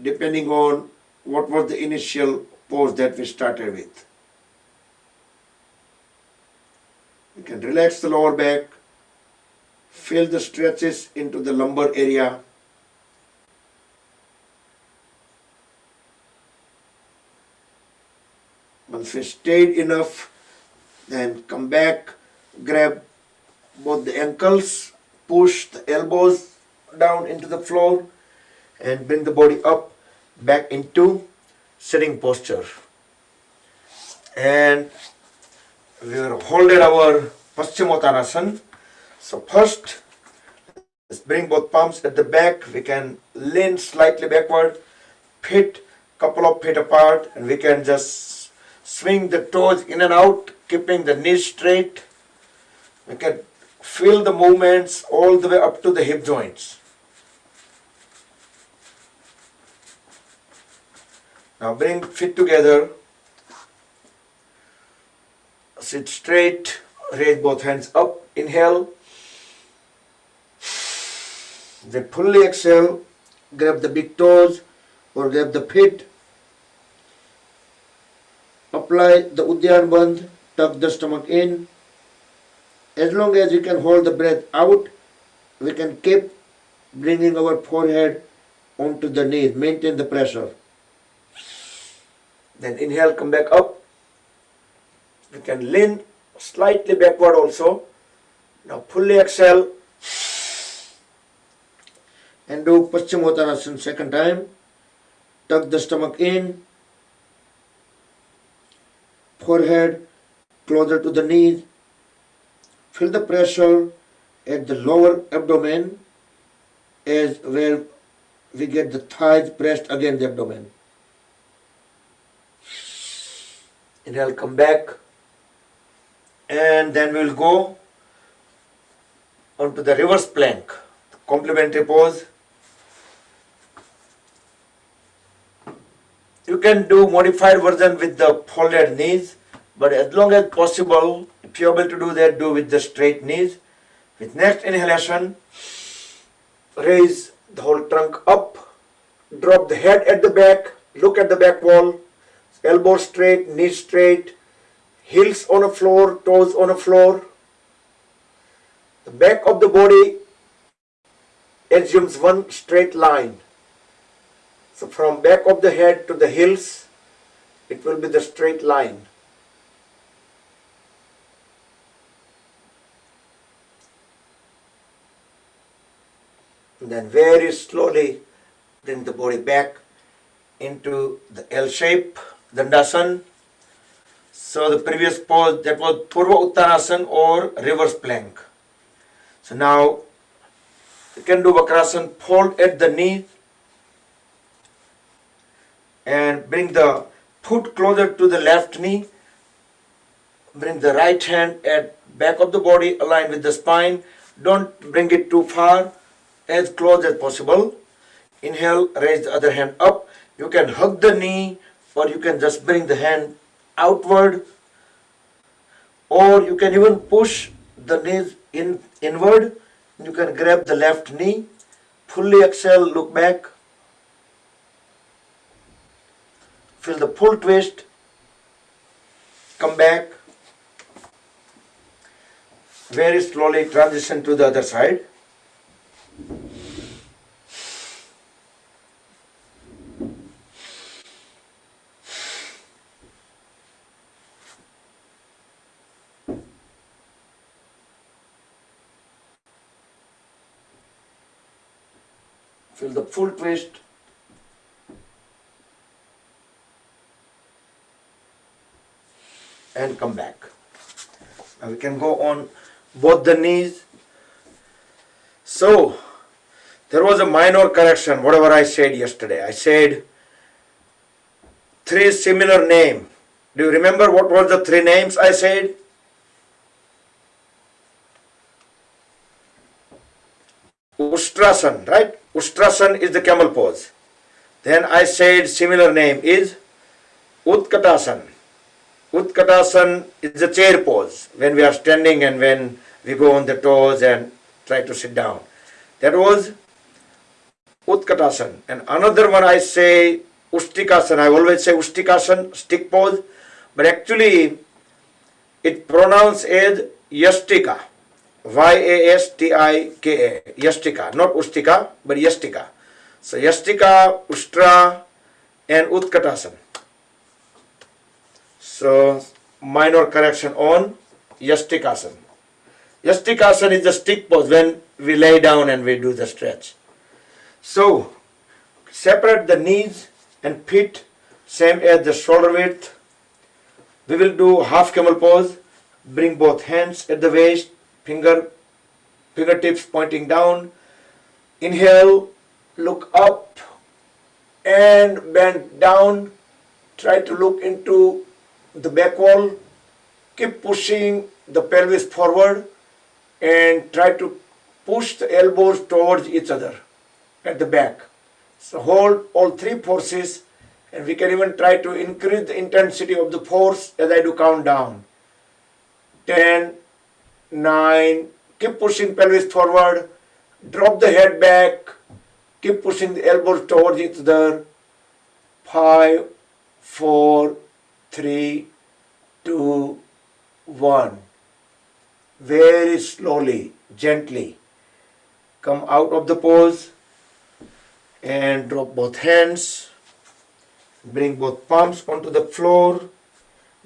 depending on what was the initial pose that we started with. You can relax the lower back, feel the stretches into the lumbar area. Once we stayed enough, then come back, grab both the ankles, push the elbows down into the floor and bring the body up back into sitting posture. And we will hold our Paschimottanasana. So first, let's bring both palms at the back. We can lean slightly backward, feet couple of feet apart, and we can just swing the toes in and out, keeping the knees straight. We can feel the movements all the way up to the hip joints. Now bring feet together, sit straight, raise both hands up, inhale, then fully exhale, grab the big toes or grab the feet, apply the Uddiyana Bandh, tuck the stomach in. As long as you can hold the breath out, we can keep bringing our forehead onto the knees, maintain the pressure. Then inhale, come back up. We can lean slightly backward also. Now fully exhale and do Paschimottanasana second time. Tuck the stomach in, forehead closer to the knees. Feel the pressure at the lower abdomen as where we get the thighs pressed against the abdomen. Inhale, come back, and then we'll go onto the reverse plank, complementary pose. You can do modified version with the folded knees, but as long as possible, if you're able to do that, do with the straight knees. With next inhalation, raise the whole trunk up, drop the head at the back, look at the back wall, elbow straight, knees straight, heels on the floor, toes on the floor. The back of the body assumes one straight line. So from back of the head to the heels, it will be the straight line. And then very slowly bring the body back into the L shape, Dandasana. So the previous pose, that was Purva Uttanasana or reverse plank. So now you can do Vakrasana, fold at the knee and bring the foot closer to the left knee. Bring the right hand at back of the body, align with the spine. Don't bring it too far, as close as possible. Inhale, raise the other hand up. You can hug the knee, or you can just bring the hand outward, or you can even push the knees inward. You can grab the left knee, fully exhale, look back. Feel the full twist, come back. Very slowly transition to the other side. Feel the full twist. And come back. Now we can go on both the knees. So, there was a minor correction, whatever I said yesterday. I said 3 similar names. Do you remember what were the 3 names I said? Ustrasana, right? Ustrasana is the camel pose. Then I said similar name is Utkatasana. Utkatasana is the chair pose, when we are standing and when we go on the toes and try to sit down. That was Utkatasana. And another one I say Ustikasana. I always say Ustikasana, stick pose, but actually it pronounced as Yastika. Yastika. Yastika, not Ustika, but Yastika. So Yastika, Ustra, and Utkatasana. So minor correction on Yastikasana. Yastikasana is the stick pose when we lay down and we do the stretch. So separate the knees and feet, same as the shoulder width. We will do half camel pose. Bring both hands at the waist, fingertips pointing down. Inhale, look up and bend down. Try to look into the back wall. Keep pushing the pelvis forward and try to push the elbows towards each other at the back. So hold all 3 forces, and we can even try to increase the intensity of the force as I do countdown. 10, 9, keep pushing pelvis forward, drop the head back, keep pushing the elbows towards each other. 5, 4, 3, 2, 1. Very slowly, gently come out of the pose and drop both hands. Bring both palms onto the floor.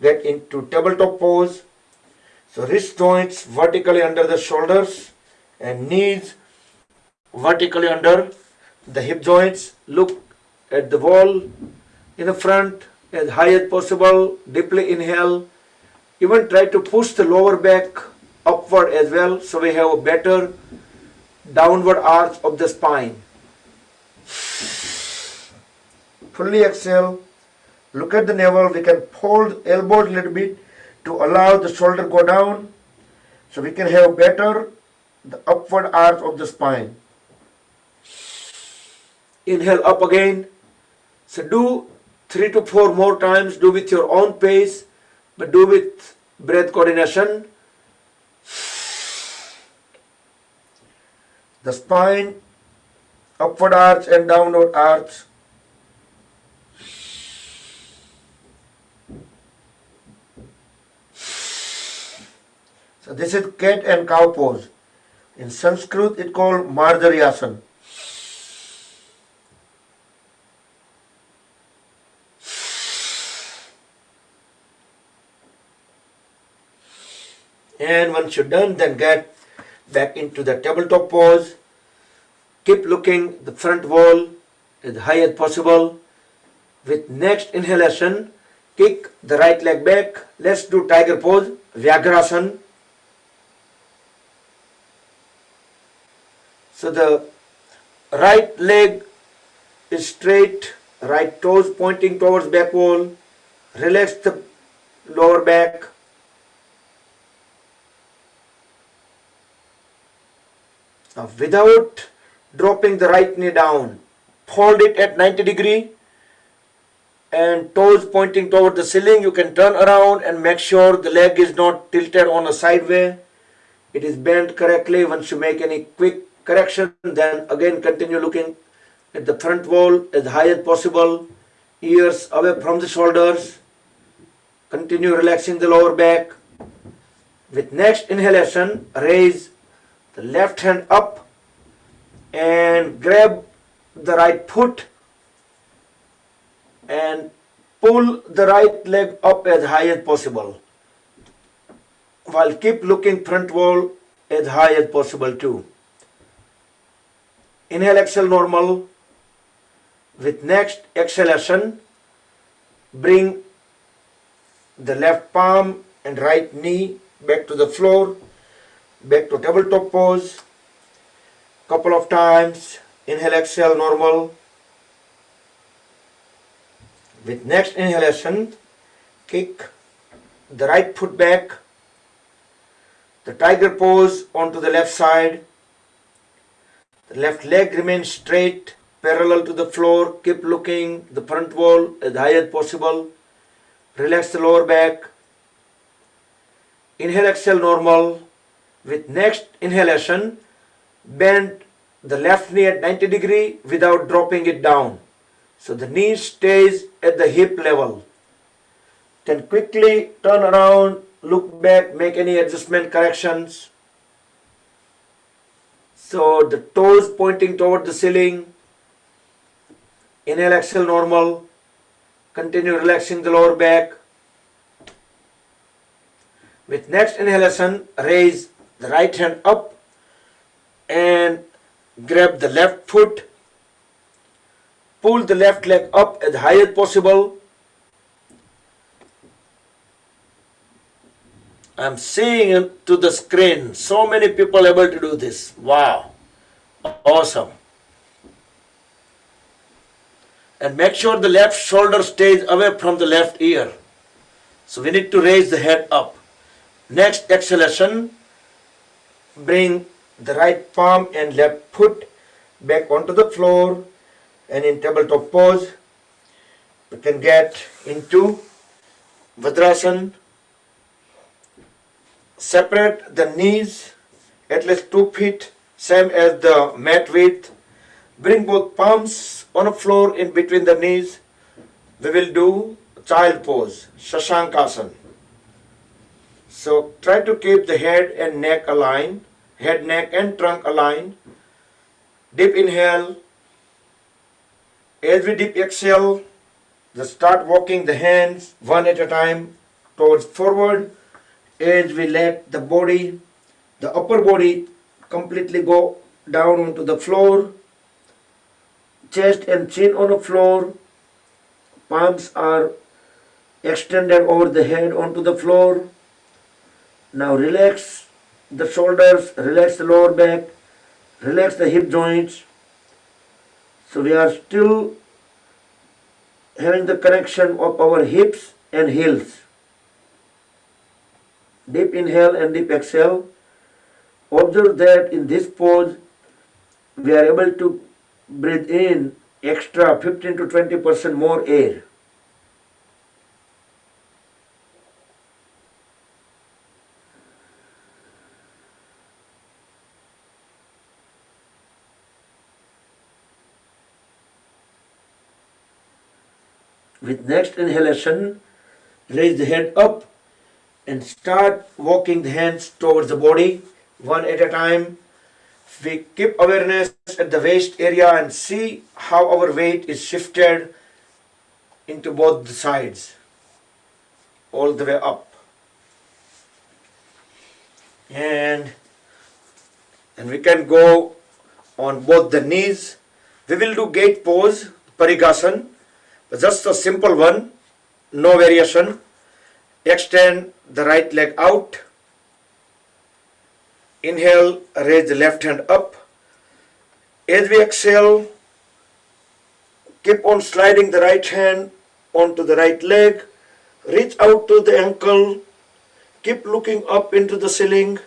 Get into tabletop pose. So wrist joints vertically under the shoulders and knees vertically under the hip joints. Look at the wall in the front as high as possible. Deeply inhale. Even try to push the lower back upward as well, so we have a better downward arch of the spine. Fully exhale. Look at the navel. We can fold elbows a little bit to allow the shoulder go down, so we can have better the upward arch of the spine. Inhale up again. So do 3 to 4 more times. Do with your own pace, but do with breath coordination. The spine, upward arch and downward arch. So this is cat and cow pose. In Sanskrit it's called Marjaryasana. And once you're done, then get back into the tabletop pose. Keep looking the front wall as high as possible. With next inhalation, kick the right leg back. Let's do tiger pose, Vyagrasana. So the right leg is straight, right toes pointing towards back wall. Relax the lower back. Now without dropping the right knee down, hold it at 90 degree and toes pointing toward the ceiling. You can turn around and make sure the leg is not tilted on a sideway. It is bent correctly. Once you make any quick correction, then again continue looking at the front wall as high as possible, ears away from the shoulders. Continue relaxing the lower back. With next inhalation, raise the left hand up and grab the right foot and pull the right leg up as high as possible, while keep looking front wall as high as possible too. Inhale, exhale normal. With next exhalation, bring the left palm and right knee back to the floor, back to tabletop pose. Couple of times. Inhale, exhale normal. With next inhalation, kick the right foot back, the tiger pose onto the left side. The left leg remains straight, parallel to the floor. Keep looking the front wall as high as possible. Relax the lower back. Inhale, exhale normal. With next inhalation, bend the left knee at 90 degree without dropping it down. So the knee stays at the hip level. Then quickly turn around, look back, make any adjustment corrections. So the toes pointing toward the ceiling. Inhale, exhale normal. Continue relaxing the lower back. With next inhalation, raise the right hand up and grab the left foot. Pull the left leg up as high as possible. I'm seeing it to the screen. So many people able to do this. Wow. Awesome. And make sure the left shoulder stays away from the left ear. So we need to raise the head up. Next exhalation, bring the right palm and left foot back onto the floor, and in tabletop pose, you can get into Vajrasana. Separate the knees at least 2 feet, same as the mat width. Bring both palms on the floor in between the knees. We will do child pose, Shashankasana. So try to keep the head and neck aligned, head, neck and trunk aligned. Deep inhale. As we deep exhale, just start walking the hands one at a time towards forward. As we let the body, the upper body completely go down onto the floor. Chest and chin on the floor. Palms are extended over the head onto the floor. Now relax the shoulders, relax the lower back, relax the hip joints. So we are still having the connection of our hips and heels. Deep inhale and deep exhale. Observe that in this pose, we are able to breathe in extra 15 to 20% more air. With next inhalation, raise the head up and start walking the hands towards the body one at a time. We keep awareness at the waist area and see how our weight is shifted into both the sides, all the way up. And we can go on both the knees. We will do gate pose, Parigasana, but just a simple one, no variation. Extend the right leg out. Inhale, raise the left hand up. As we exhale, keep on sliding the right hand onto the right leg. Reach out to the ankle. Keep looking up into the ceiling.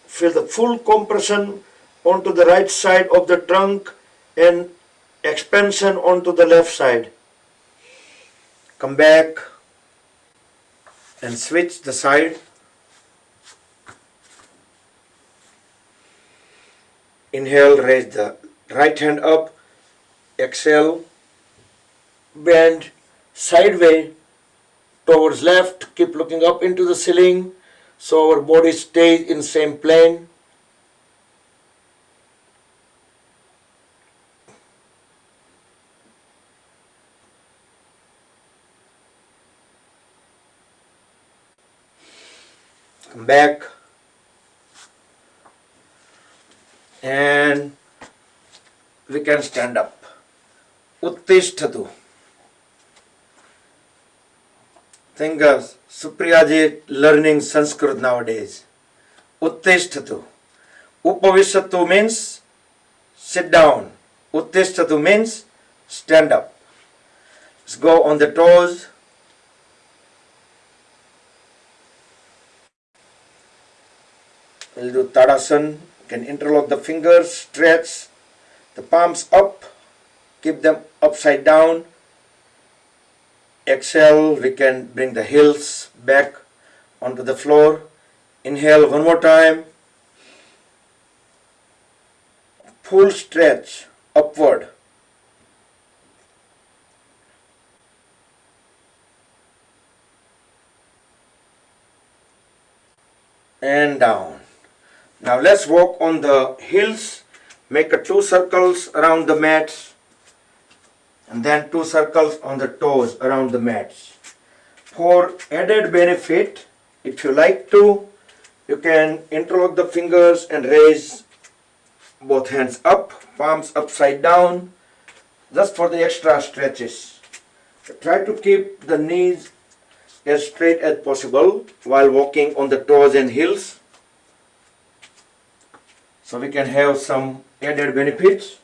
Feel the full compression onto the right side of the trunk and expansion onto the left side. Come back and switch the side. Inhale, raise the right hand up. Exhale, bend sideways towards left. Keep looking up into the ceiling so our body stays in same plane. Come back and we can stand up. Uttishtatu. Think Supriya ji learning Sanskrit nowadays. Uttishtatu. Upavishatu means sit down. Uttishtatu means stand up. Let's go on the toes. We'll do Tadasana. You can interlock the fingers, stretch the palms up, keep them upside down. Exhale, we can bring the heels back onto the floor. Inhale one more time. Full stretch upward. And down. Now let's walk on the heels. Make 2 circles around the mats and then 2 circles on the toes around the mats. For added benefit, if you like to, you can interlock the fingers and raise both hands up, palms upside down, just for the extra stretches. Try to keep the knees as straight as possible while walking on the toes and heels, so we can have some added benefits.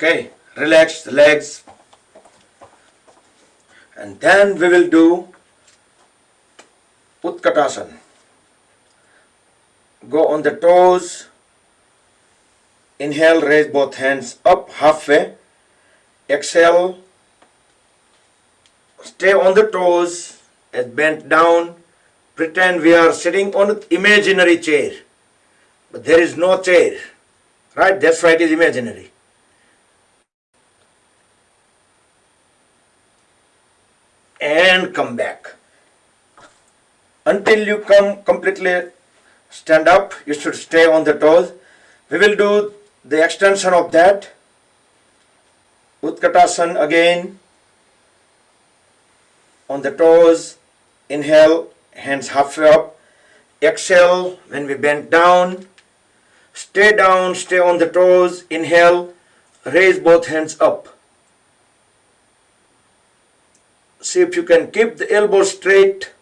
Okay, relax the legs. And then we will do Utkatasana. Go on the toes. Inhale, raise both hands up halfway. Exhale, stay on the toes and bent down. Pretend we are sitting on an imaginary chair. But there is no chair. Right? That's why it is imaginary. And come back. Until you come completely stand up, you should stay on the toes. We will do the extension of that. Utkatasana again. On the toes. Inhale, hands halfway up. Exhale, when we bend down. Stay down, stay on the toes. Inhale, raise both hands up. See if you can keep the elbow straight.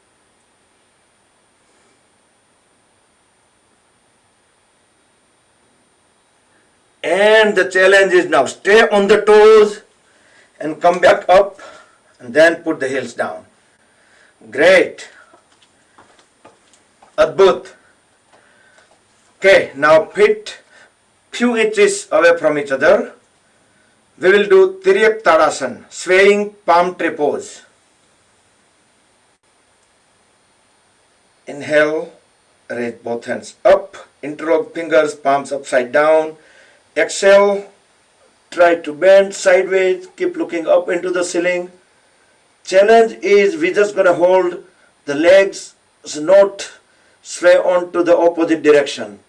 And the challenge is now stay on the toes and come back up and then put the heels down. Great. Adbhut. Okay, now feet few inches away from each other. We will do Tiryak Tadasana, swaying palm tree pose. Inhale, raise both hands up, interlock fingers, palms upside down. Exhale, try to bend sideways, keep looking up into the ceiling. Challenge is we just gonna hold the legs, so not sway on to the opposite direction.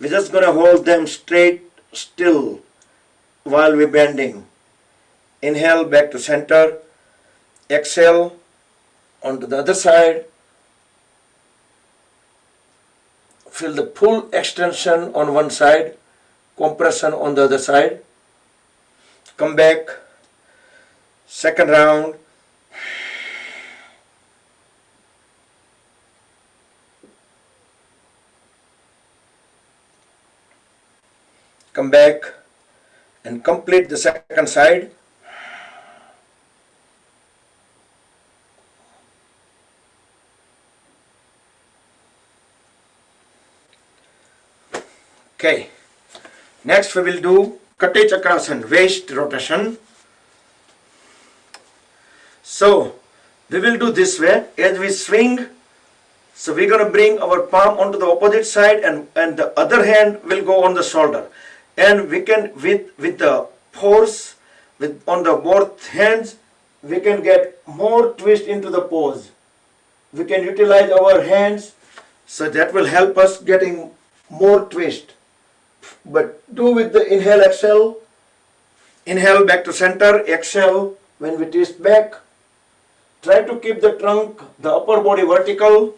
We're just gonna hold them straight, still, while we're bending. Inhale, back to center. Exhale, onto the other side. Feel the full extension on one side, compression on the other side. Come back. Second round. Come back and complete the second side. Okay. Next we will do Kati Chakrasana, waist rotation. So we will do this way as we swing. So we're going to bring our palm onto the opposite side and the other hand will go on the shoulder. And we can, with the force on the both hands, we can get more twist into the pose. We can utilize our hands, so that will help us getting more twist. But do with the inhale, exhale. Inhale back to center, exhale when we twist back. Try to keep the trunk, the upper body vertical,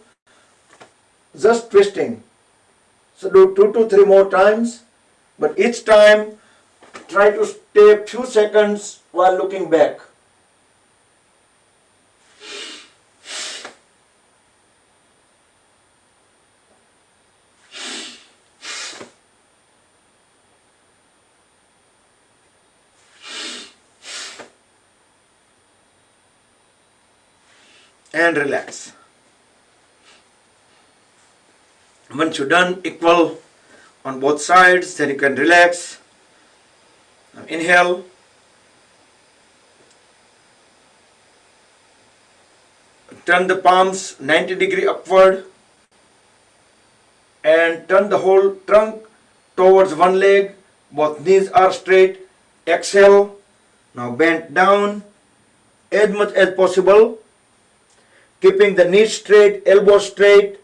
just twisting. So do 2 to 3 more times. But each time, try to stay a few seconds while looking back. And relax. Once you're done, equal on both sides, then you can relax. Now inhale. Turn the palms 90-degree upward and turn the whole trunk towards one leg. Both knees are straight. Exhale. Now bend down as much as possible, keeping the knees straight, elbows straight.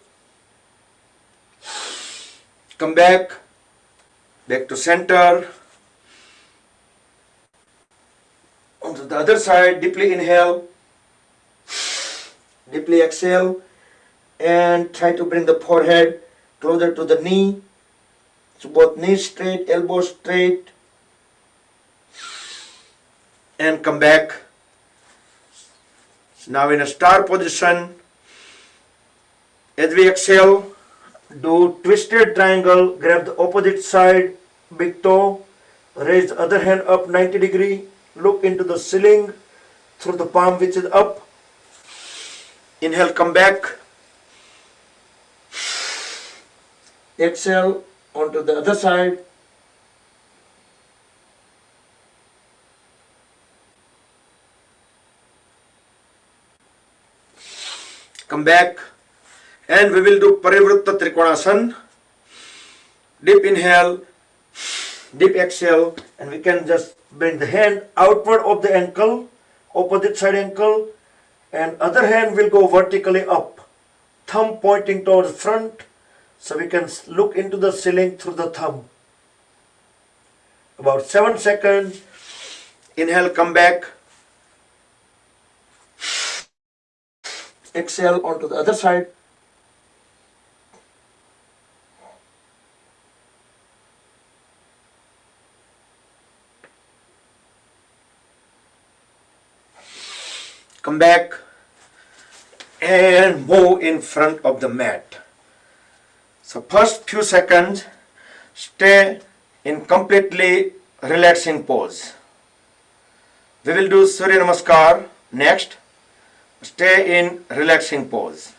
Come back to center. Onto the other side, deeply inhale, deeply exhale, and try to bring the forehead closer to the knee. So both knees straight, elbows straight, and come back. So now in a star position, as we exhale, do twisted triangle, grab the opposite side, big toe, raise the other hand up 90-degree, look into the ceiling through the palm which is up. Inhale, come back. Exhale onto the other side. Come back. And we will do Parivritta Trikonasana. Deep inhale, deep exhale, and we can just bring the hand outward of the ankle, opposite side ankle, and other hand will go vertically up. Thumb pointing towards front, so we can look into the ceiling through the thumb. About 7 seconds. Inhale, come back. Exhale onto the other side. Come back and move in front of the mat. So first few seconds, stay in completely relaxing pose. We will do Surya Namaskar next. stay in relaxing pose.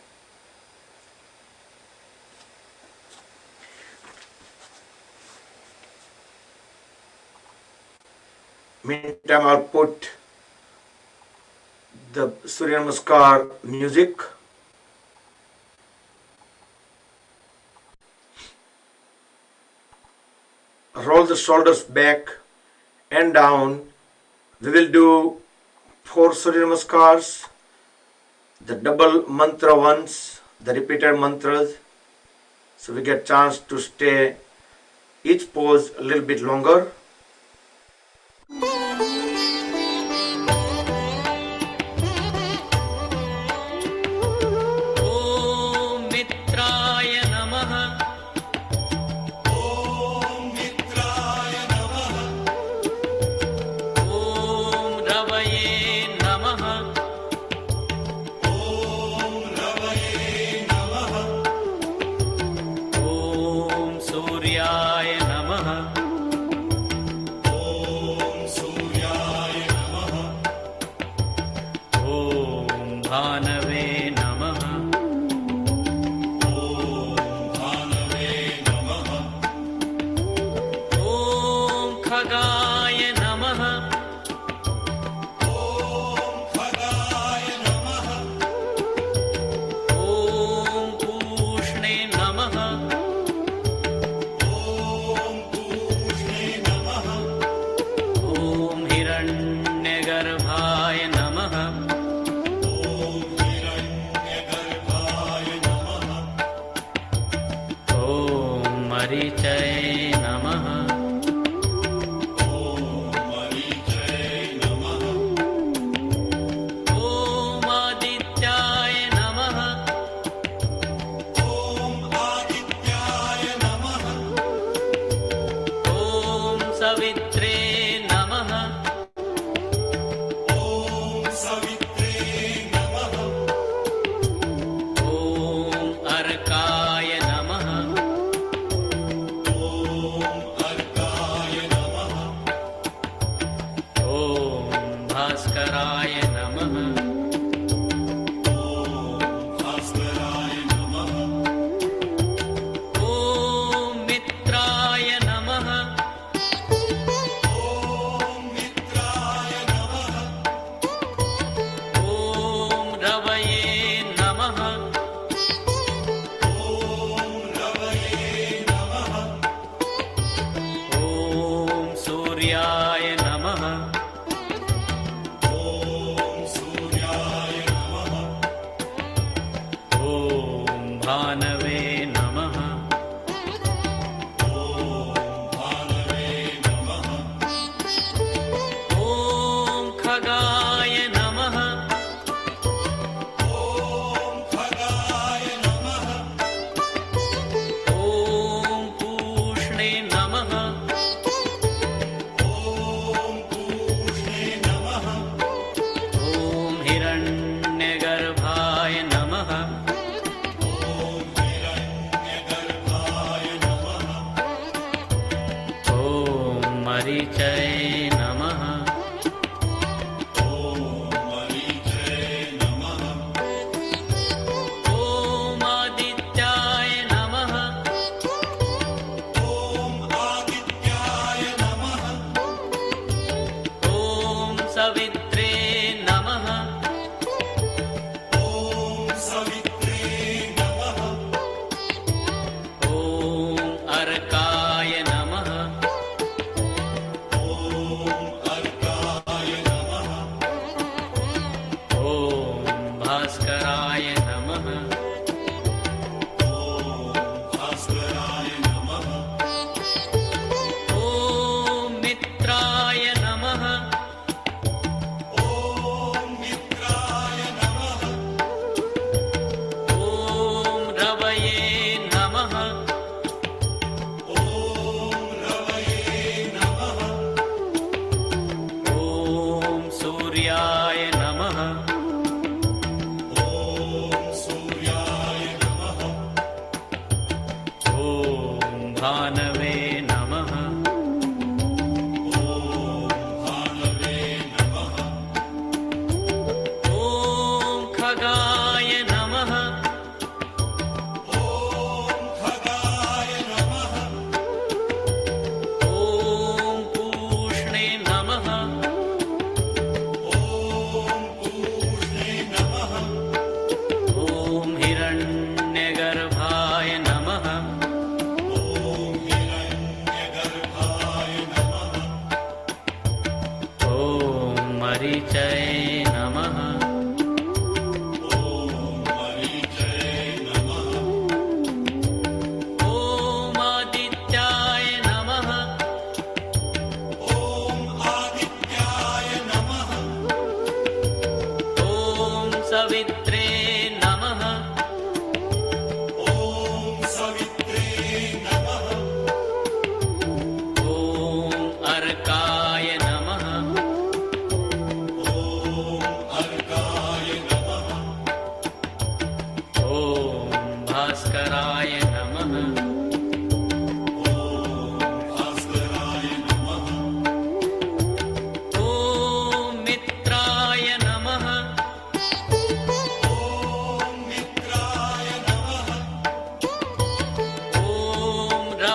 Meantime, I'll put the Surya Namaskar music. Roll the shoulders back and down. We will do 4 Surya Namaskars, the double mantra ones, the repeated mantras. So we get chance to stay each pose a little bit longer.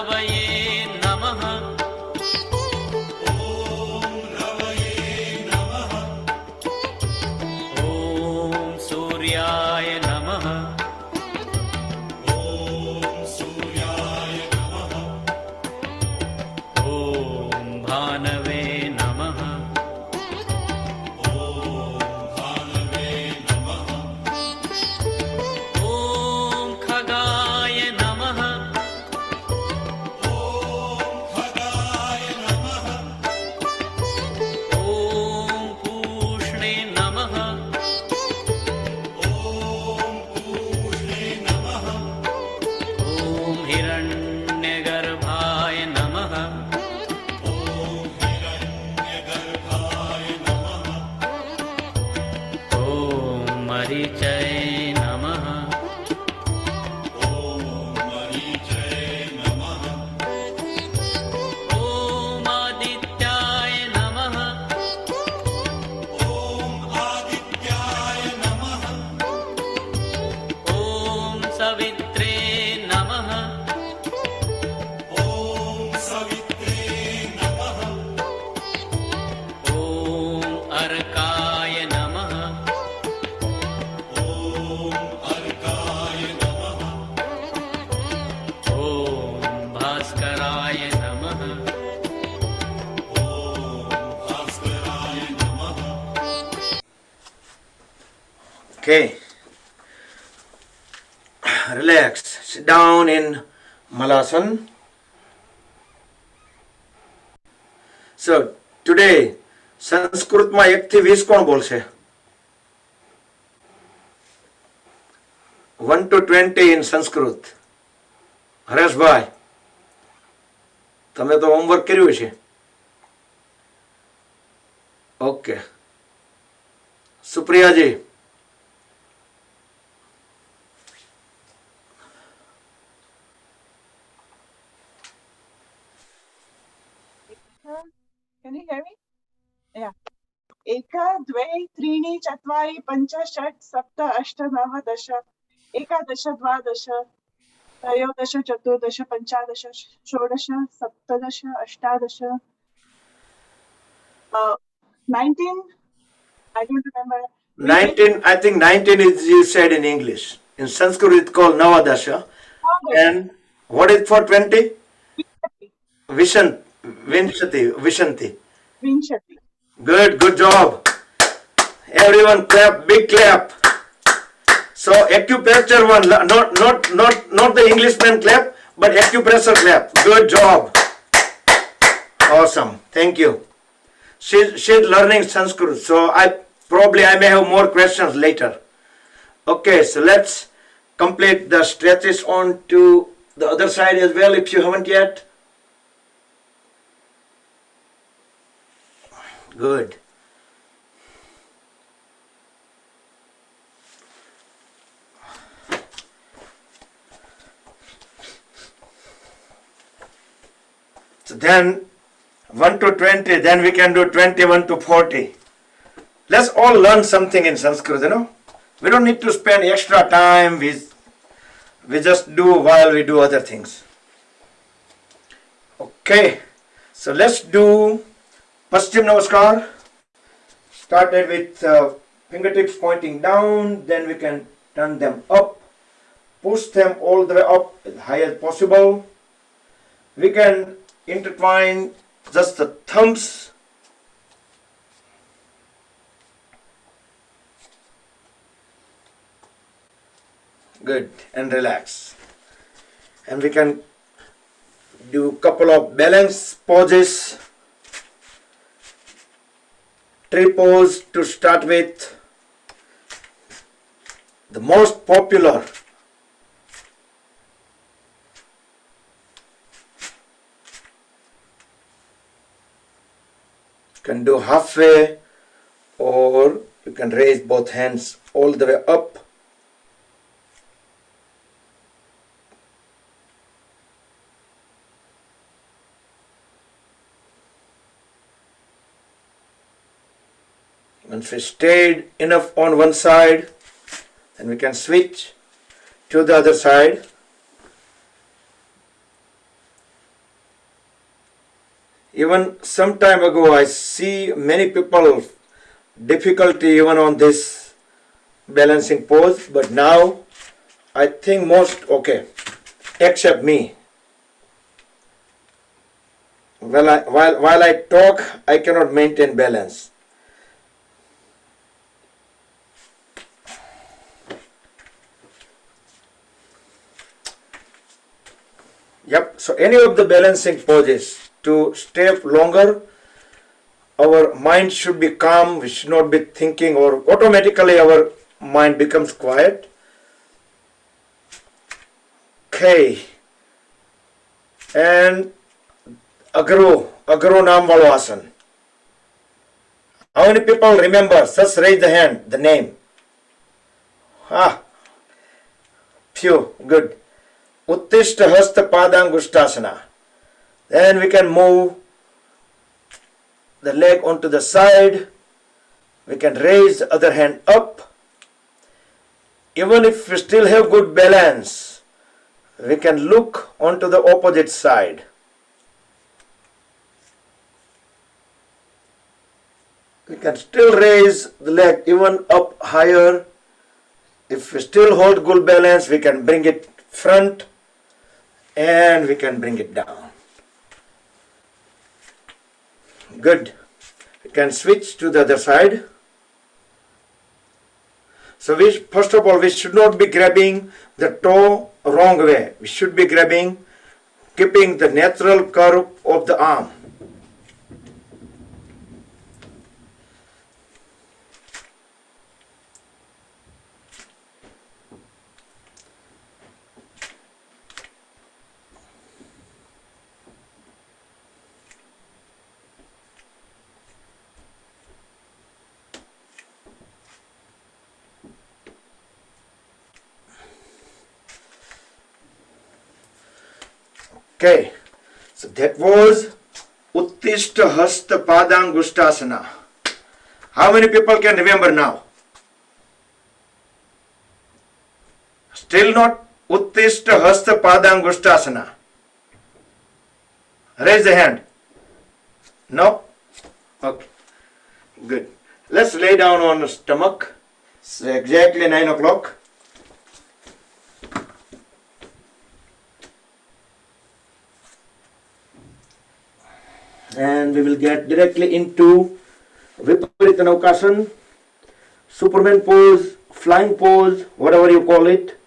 रवये नमः। ॐ सूर्याय नमः। ॐ भानवे नमः। ॐ खगाय नमः। ॐ पूष्णे नमः। ॐ हिरण्यगर्भाय नमः। ॐ मरीचये नमः। ॐ आदित्याय नमः। ॐ सवित्रे नमः। ॐ अर्काय नमः। ॐ भास्कराय नमः। Okay. Relax. Sit down in Malasan. So today સંસ્કૃતમાં 1 થી 20 કોણ બોલશે? 1 to 20 in સંસ્કૃત. હરેશભાઈ, તમે તો હોમવર્ક કર્યું છે. Okay. સુપ્રિયાજી, Can you hear me? Yeah. Eka, dve, त्रीणि, चत्वारि, पञ्च, षट्, सप्त, अष्ट, नव, दश, एकादश, द्वादश, त्रयोदश, चतुर्दश, पञ्चादश, षोडश, सप्तदश, अष्टादश, 19. I don't remember. 19, I think 19 is you said in English. In Sanskrit it's called Navadasha. And what is for 20? Vishanti. Good job. Everyone clap, big clap. So acupressure one, not the Englishman clap, but acupressure clap. Good job. Awesome. Thank you. She's learning Sanskrit, so I may have more questions later. Okay, so let's complete the stretches on to the other side as well if you haven't yet. Good. So then 1 to 20, then we can do 21 to 40. Let's all learn something in Sanskrit, We don't need to spend extra time. We just do while we do other things. Okay, so let's do Paschim Namaskar. Started with fingertips pointing down, then we can turn them up, push them all the way up as high as possible. We can intertwine just the thumbs. Good, and relax. And we can do couple of balance poses. Tree pose to start with. The most popular. You can do halfway, or you can raise both hands all the way up. Once we stayed enough on one side, then we can switch to the other side. Even some time ago, I see many people difficulty even on this balancing pose, but now I think most okay, except me. While I talk, I cannot maintain balance. Yep, so any of the balancing poses, to stay longer, our mind should be calm, we should not be thinking, or automatically our mind becomes quiet. Okay. And Agro Naam Walo Asan. How many people remember? Just raise the hand, the name. Few, good. Uttishta Hasta Padangustasana. Then we can move the leg onto the side. We can raise the other hand up. Even if we still have good balance, we can look onto the opposite side. We can still raise the leg even up higher. If we still hold good balance, we can bring it front and we can bring it down. Good. We can switch to the other side. So first of all, we should not be grabbing the toe wrong way. We should be grabbing, keeping the natural curve of the arm. Okay, so that was Uttishta Hasta Padangustasana. How many people can remember now? Still not Uttishta Hasta Padangustasana. Raise the hand. No? Okay, good. Let's lay down on the stomach. It's exactly 9 o'clock. And we will get directly into Viparita Naukasana, Superman pose, flying pose, whatever you call it.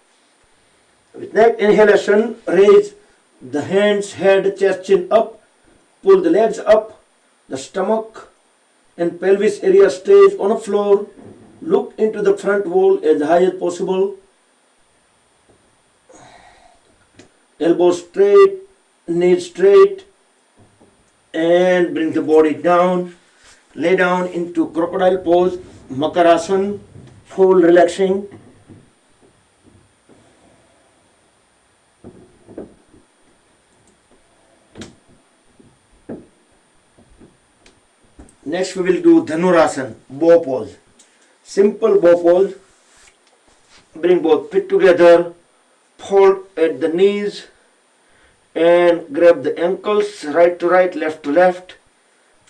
With next inhalation, raise the hands, head, chest, chin up, pull the legs up, the stomach and pelvis area stays on the floor. Look into the front wall as high as possible. Elbows straight, knees straight. And bring the body down, lay down into crocodile pose, Makarasana, full relaxing. Next we will do Dhanurasana, bow pose, simple bow pose. Bring both feet together, fold at the knees, and grab the ankles right to right, left to left.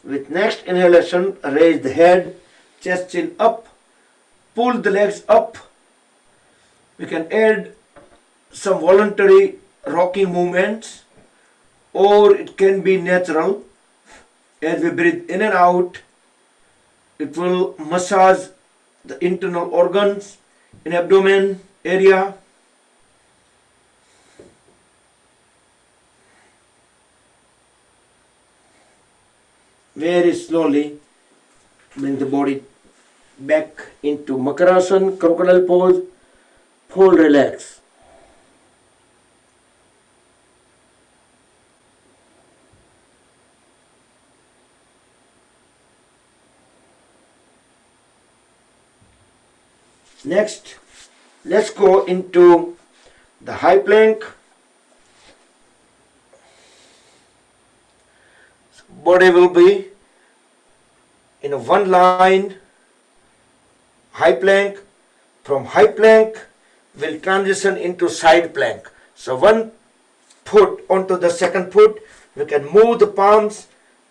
With next inhalation, raise the head, chest, chin up, pull the legs up. We can add some voluntary rocking movements, or it can be natural. As we breathe in and out, it will massage the internal organs in abdomen area. Very slowly bring the body back into Makarasana, crocodile pose, full relax. Next, let's go into the high plank. Body will be in a one line, high plank. From high plank, we'll transition into side plank. So one foot onto the second foot, we can move the palms,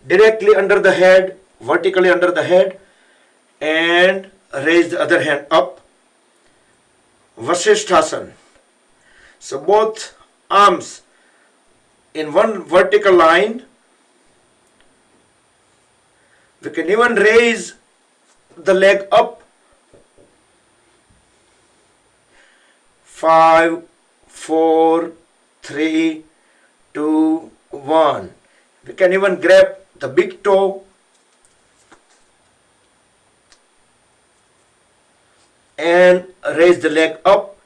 directly under the head, vertically under the head, and raise the other hand up. Vasishthasana. So both arms in one vertical line. We can even raise the leg up. 5, 4, 3, 2, 1. We can even grab the big toe and raise the leg up.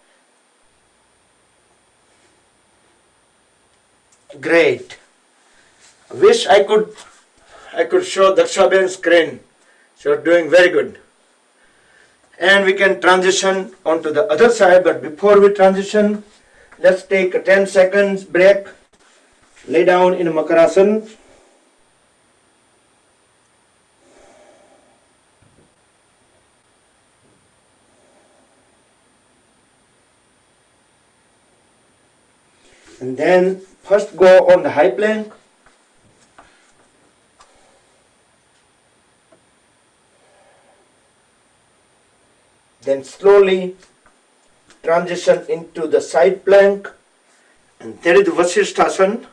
Great. Wish I could show Dakshaben's screen. So you're doing very good. And we can transition onto the other side, but before we transition, let's take a 10 seconds break. Lay down in Makarasana. And then first go on the high plank. Then slowly transition into the side plank, and there is Vasishthasana.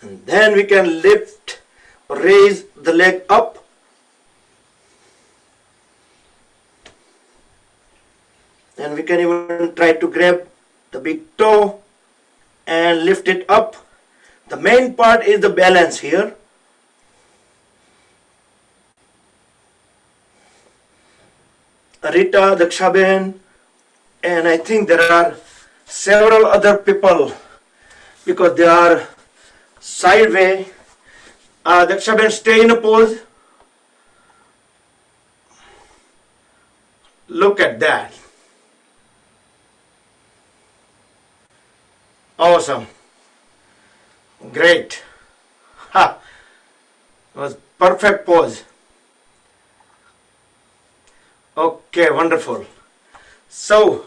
And then we can lift, raise the leg up. And we can even try to grab the big toe and lift it up. The main part is the balance here. Rita, Dakshaben, and I think there are several other people because they are sideways. Dakshaben, stay in a pose. Look at that. Awesome. Great. Ha. It was perfect pose. Okay, wonderful. So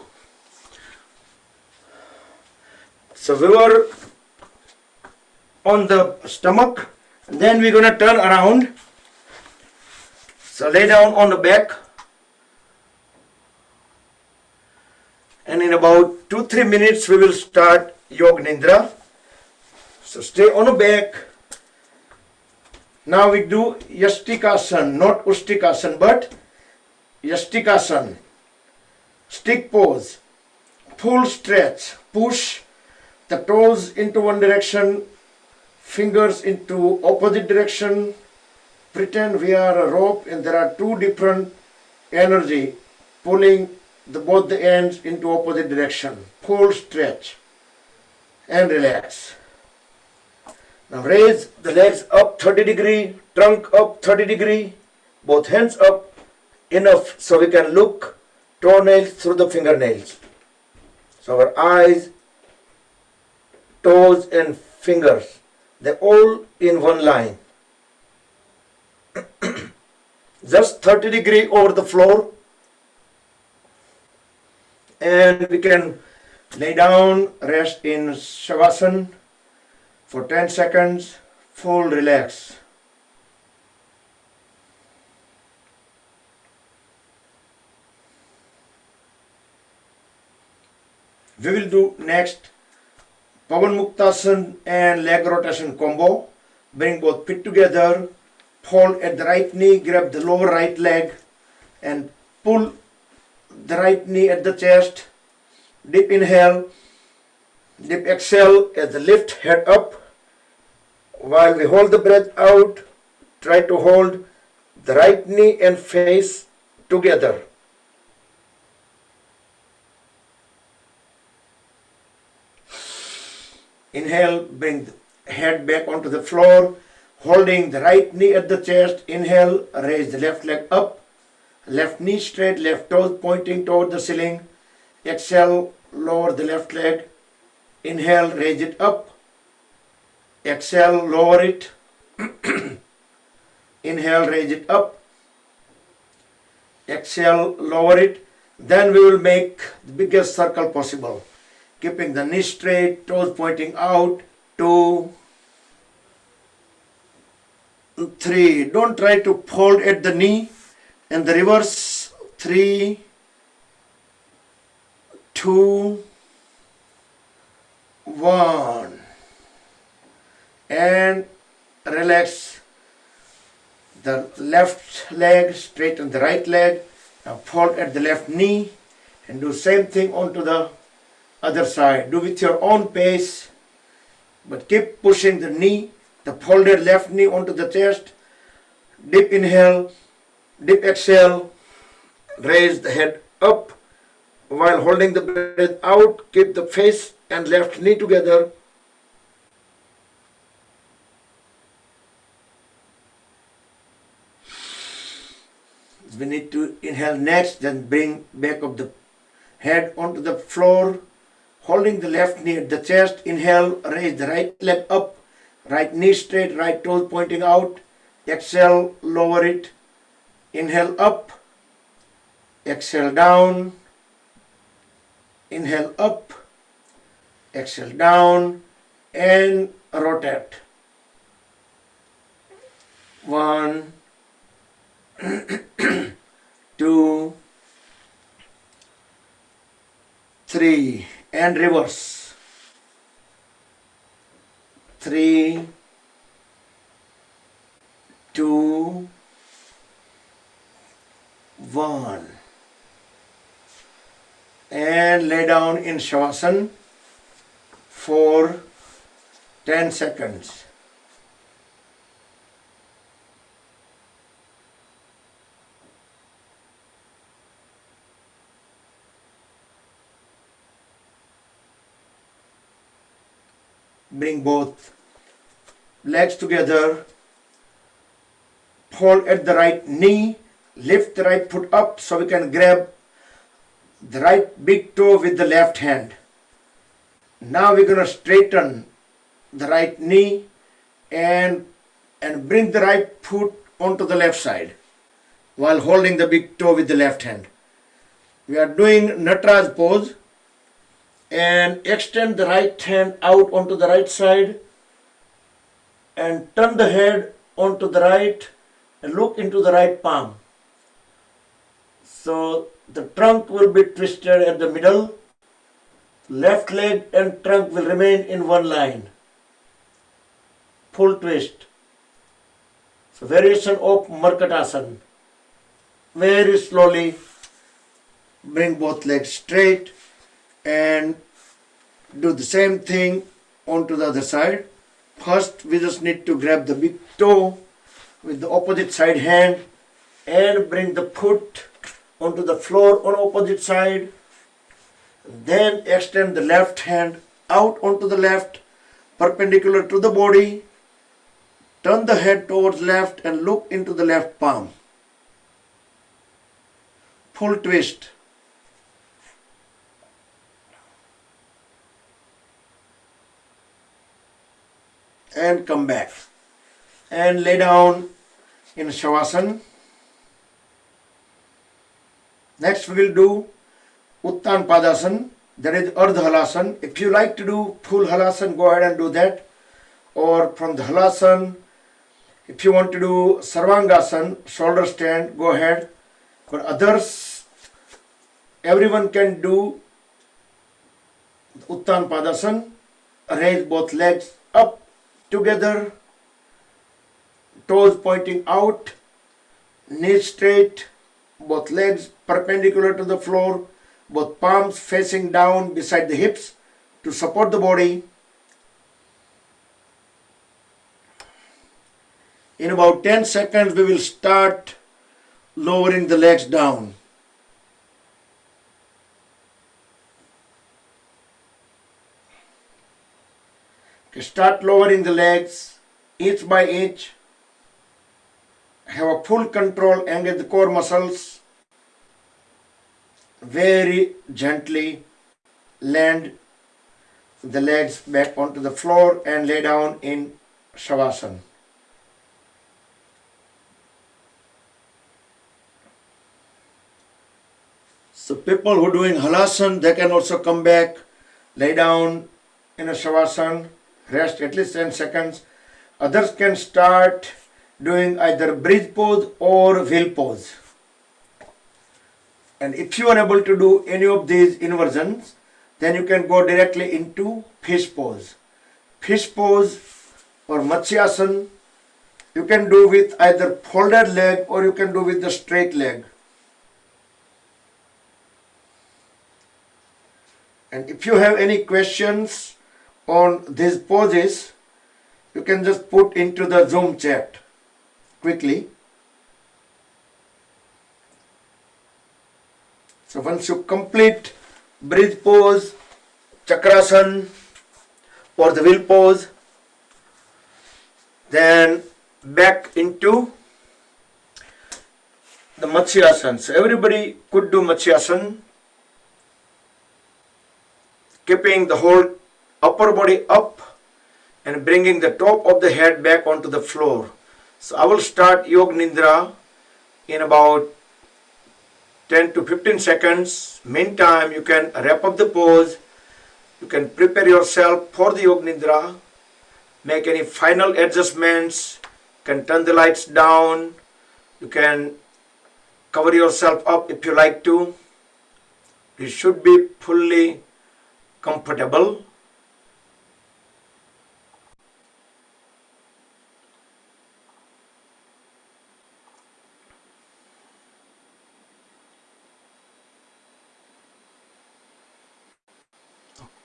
we were on the stomach, and then we're going to turn around. So lay down on the back. And in about 2-3 minutes we will start Yoga Nidra. So stay on the back. Now we do Yastikasana, not Ustikasana, but Yastikasana. Stick pose. Full stretch. Push the toes into one direction, fingers into opposite direction. Pretend we are a rope and there are two different energy pulling both the ends into opposite direction. Full stretch. And relax. Now raise the legs up 30 degree, trunk up 30 degree, both hands up enough so we can look toenails through the fingernails. So our eyes, toes and fingers, they're all in one line. Just 30 degree over the floor. And we can lay down, rest in Shavasana for 10 seconds, full relax. We will do next Pavan Muktasana and leg rotation combo. Bring both feet together, fold at the right knee, grab the lower right leg and pull the right knee at the chest. Deep inhale, deep exhale as the lift head up. While we hold the breath out, try to hold the right knee and face together. Inhale, bring the head back onto the floor, holding the right knee at the chest. Inhale, raise the left leg up, left knee straight, left toes pointing toward the ceiling. Exhale, lower the left leg. Inhale, raise it up. Exhale, lower it. Inhale, raise it up. Exhale, lower it. Then we will make the biggest circle possible. Keeping the knee straight, toes pointing out. 2, 3. Don't try to fold at the knee. And the reverse. 3, 2, 1. And relax the left leg, straighten the right leg. Now fold at the left knee and do same thing onto the other side. Do with your own pace, but keep pushing the knee, the folded left knee onto the chest. Deep inhale, deep exhale, raise the head up while holding the breath out. Keep the face and left knee together. We need to inhale next, then bring back of the head onto the floor, holding the left knee at the chest. Inhale, raise the right leg up, right knee straight, right toes pointing out. Exhale, lower it. Inhale up, exhale down. Inhale up, exhale down, and rotate. 1, 2, 3, and reverse. 3, 2, 1. And lay down in Shavasana for 10 seconds. Bring both legs together. Hold at the right knee. Lift the right foot up so we can grab the right big toe with the left hand. Now we're going to straighten the right knee and bring the right foot onto the left side while holding the big toe with the left hand. We are doing Nataraj pose. And extend the right hand out onto the right side and turn the head onto the right and look into the right palm. So the trunk will be twisted at the middle. Left leg and trunk will remain in one line. Full twist. So variation of Markatasana. Very slowly bring both legs straight and do the same thing onto the other side. First, we just need to grab the big toe with the opposite side hand and bring the foot onto the floor on opposite side. Then extend the left hand out onto the left, perpendicular to the body. Turn the head towards left and look into the left palm. Full twist. And come back and lay down in Shavasana. Next we will do Uttan Padasana, that is Ardha Halasana. If you like to do full Halasana, go ahead and do that. Or from the Halasana, if you want to do Sarvangasana, shoulder stand, go ahead. For others, everyone can do Uttan Padasana. Raise both legs up together, toes pointing out, knees straight, both legs perpendicular to the floor, both palms facing down beside the hips to support the body. In about 10 seconds, we will start lowering the legs down. Start lowering the legs inch by inch. Have a full control, engage the core muscles. Very gently land the legs back onto the floor and lay down in Shavasana. So people who doing halasana, they can also come back, lay down in a shavasana, rest at least 10 seconds. Others can start doing either bridge pose or wheel pose. And if you are able to do any of these inversions, then you can go directly into fish pose. Fish pose or Matsyasana, you can do with either folded leg or you can do with the straight leg. And if you have any questions on these poses, you can just put into the Zoom chat quickly. So once you complete bridge pose, chakrasana or the wheel pose, then back into the Matsyasana. So everybody could do Matsyasana, keeping the whole upper body up and bringing the top of the head back onto the floor. So I will start Yoga Nidra in about 10 to 15 seconds. Meantime, you can wrap up the pose. You can prepare yourself for the Yoga Nidra. Make any final adjustments. You can turn the lights down. You can cover yourself up if you like to. You should be fully comfortable.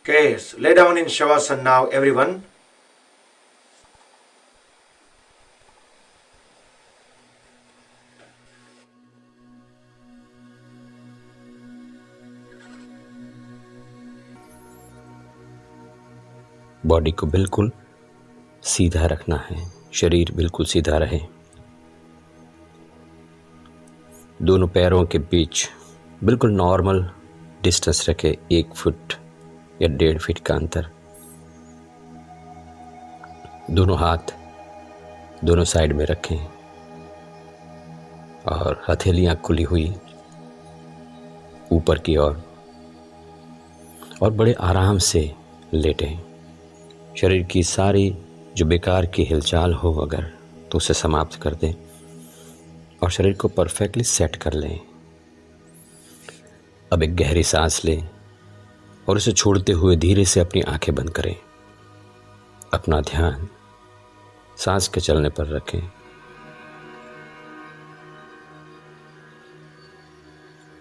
Okay, so lay down in Shavasana now, everyone. Body को बिल्कुल सीधा रखना है, शरीर बिल्कुल सीधा रहे। दोनों पैरों के बीच बिल्कुल नॉर्मल डिस्टेंस रखे, 1 फुट या 1.5 फीट का अंतर। दोनों हाथ दोनों साइड में रखें और हथेलियां खुली हुई ऊपर की ओर और बड़े आराम से लेटें। शरीर की सारी जो बेकार की हिलचाल हो अगर तो उसे समाप्त कर दें और शरीर को परफेक्टली सेट कर लें। अब एक गहरी सांस लें और उसे छोड़ते हुए धीरे से अपनी आंखें बंद करें। अपना ध्यान सांस के चलने पर रखें।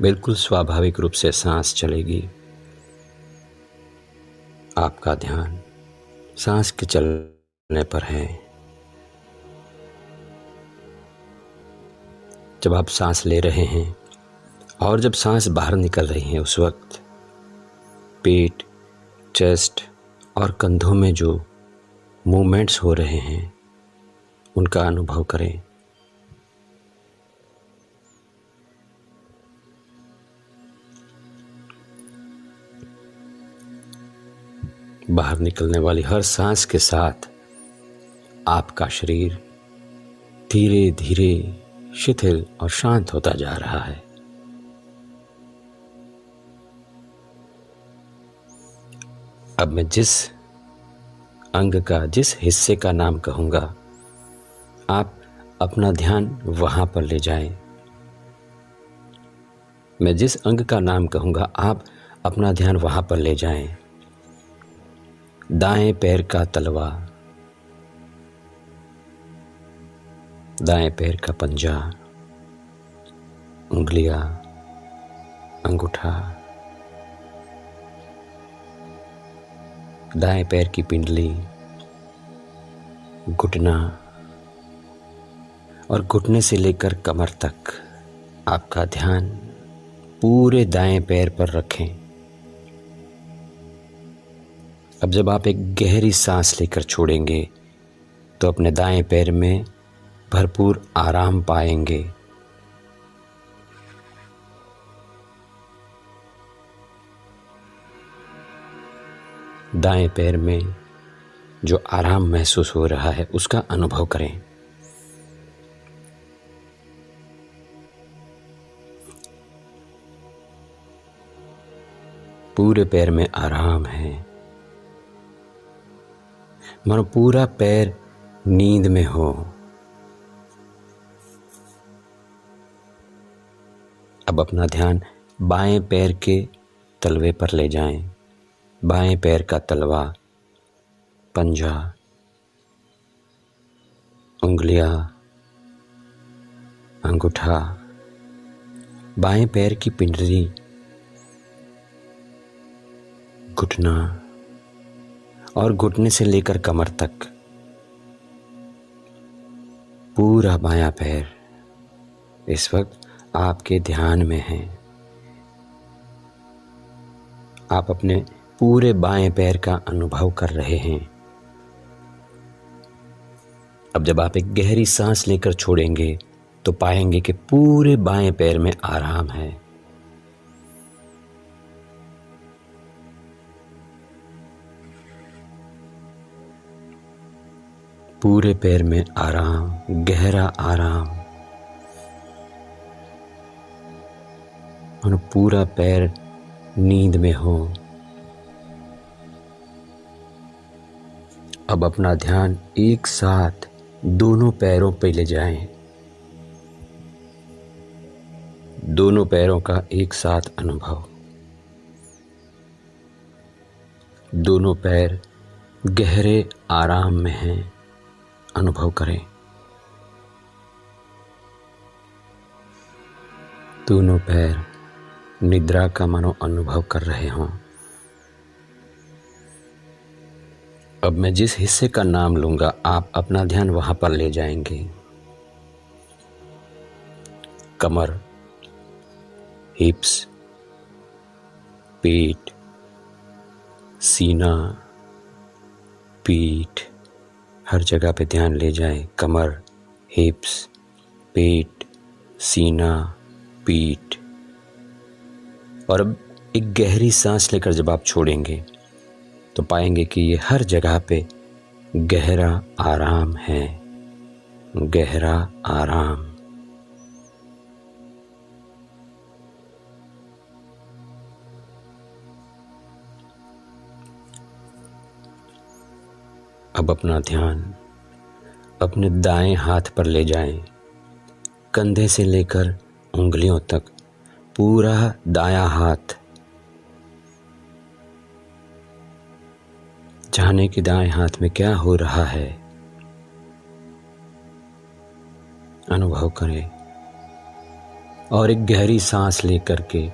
बिल्कुल स्वाभाविक रूप से सांस चलेगी। आपका ध्यान सांस के चलने पर है। जब आप सांस ले रहे हैं और जब सांस बाहर निकल रही है, उस वक्त पेट, चेस्ट और कंधों में जो मूवमेंट्स हो रहे हैं उनका अनुभव करें। बाहर निकलने वाली हर सांस के साथ आपका शरीर धीरे धीरे शिथिल और शांत होता जा रहा है। अब मैं जिस अंग का, जिस हिस्से का नाम कहूँगा, आप अपना ध्यान वहाँ पर ले जाएं। मैं जिस अंग का नाम कहूँगा, आप अपना ध्यान वहाँ पर ले जाएं। दाएं पैर का तलवा, दाएं पैर का पंजा, उंगलियां, अंगूठा, दाएं पैर की पिंडली, घुटना और घुटने से लेकर कमर तक आपका ध्यान पूरे दाएं पैर पर रखें। अब जब आप एक गहरी सांस लेकर छोड़ेंगे तो अपने दाएं पैर में भरपूर आराम पाएंगे। दाएं पैर में जो आराम महसूस हो रहा है उसका अनुभव करें। पूरे पैर में आराम है, मानो पूरा पैर नींद में हो। अब अपना ध्यान बाएं पैर के तलवे पर ले जाएं। बाएं पैर का तलवा, पंजा, उंगलियां, अंगूठा, बाएं पैर की पिंडली, घुटना और घुटने से लेकर कमर तक पूरा बायां पैर इस वक्त आपके ध्यान में है। आप अपने पूरे बाएं पैर का अनुभव कर रहे हैं। अब जब आप एक गहरी सांस लेकर छोड़ेंगे तो पाएंगे कि पूरे बाएं पैर में आराम है। पूरे पैर में आराम, गहरा आराम, और पूरा पैर नींद में हो। अब अपना ध्यान एक साथ दोनों पैरों पे ले जाएं। दोनों पैरों का एक साथ अनुभव। दोनों पैर गहरे आराम में हैं, अनुभव करें। दोनों पैर निद्रा का मानो अनुभव कर रहे हों। अब मैं जिस हिस्से का नाम लूंगा आप अपना ध्यान वहां पर ले जाएंगे। कमर, हिप्स, पेट, सीना, पीठ, हर जगह पे ध्यान ले जाएं। कमर, हिप्स, पेट, सीना, पीठ। और अब एक गहरी सांस लेकर जब आप छोड़ेंगे तो पाएंगे कि ये हर जगह पे गहरा आराम है, गहरा आराम। अब अपना ध्यान अपने दाएं हाथ पर ले जाएं। कंधे से लेकर उंगलियों तक पूरा दायां हाथ। जाने कि दाएं हाथ में क्या हो रहा है, अनुभव करें। और एक गहरी सांस लेकर के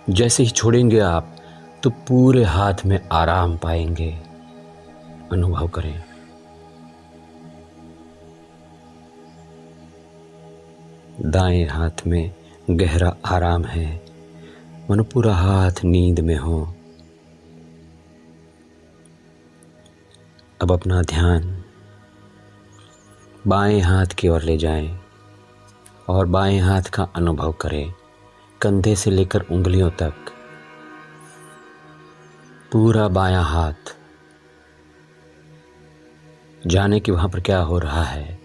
जैसे ही छोड़ेंगे आप तो पूरे हाथ में आराम पाएंगे, अनुभव करें। दाएं हाथ में गहरा आराम है, मानो पूरा हाथ नींद में हो। अब अपना ध्यान बाएं हाथ की ओर ले जाएं और बाएं हाथ का अनुभव करें। कंधे से लेकर उंगलियों तक पूरा बायां हाथ। जाने कि वहां पर क्या हो रहा है।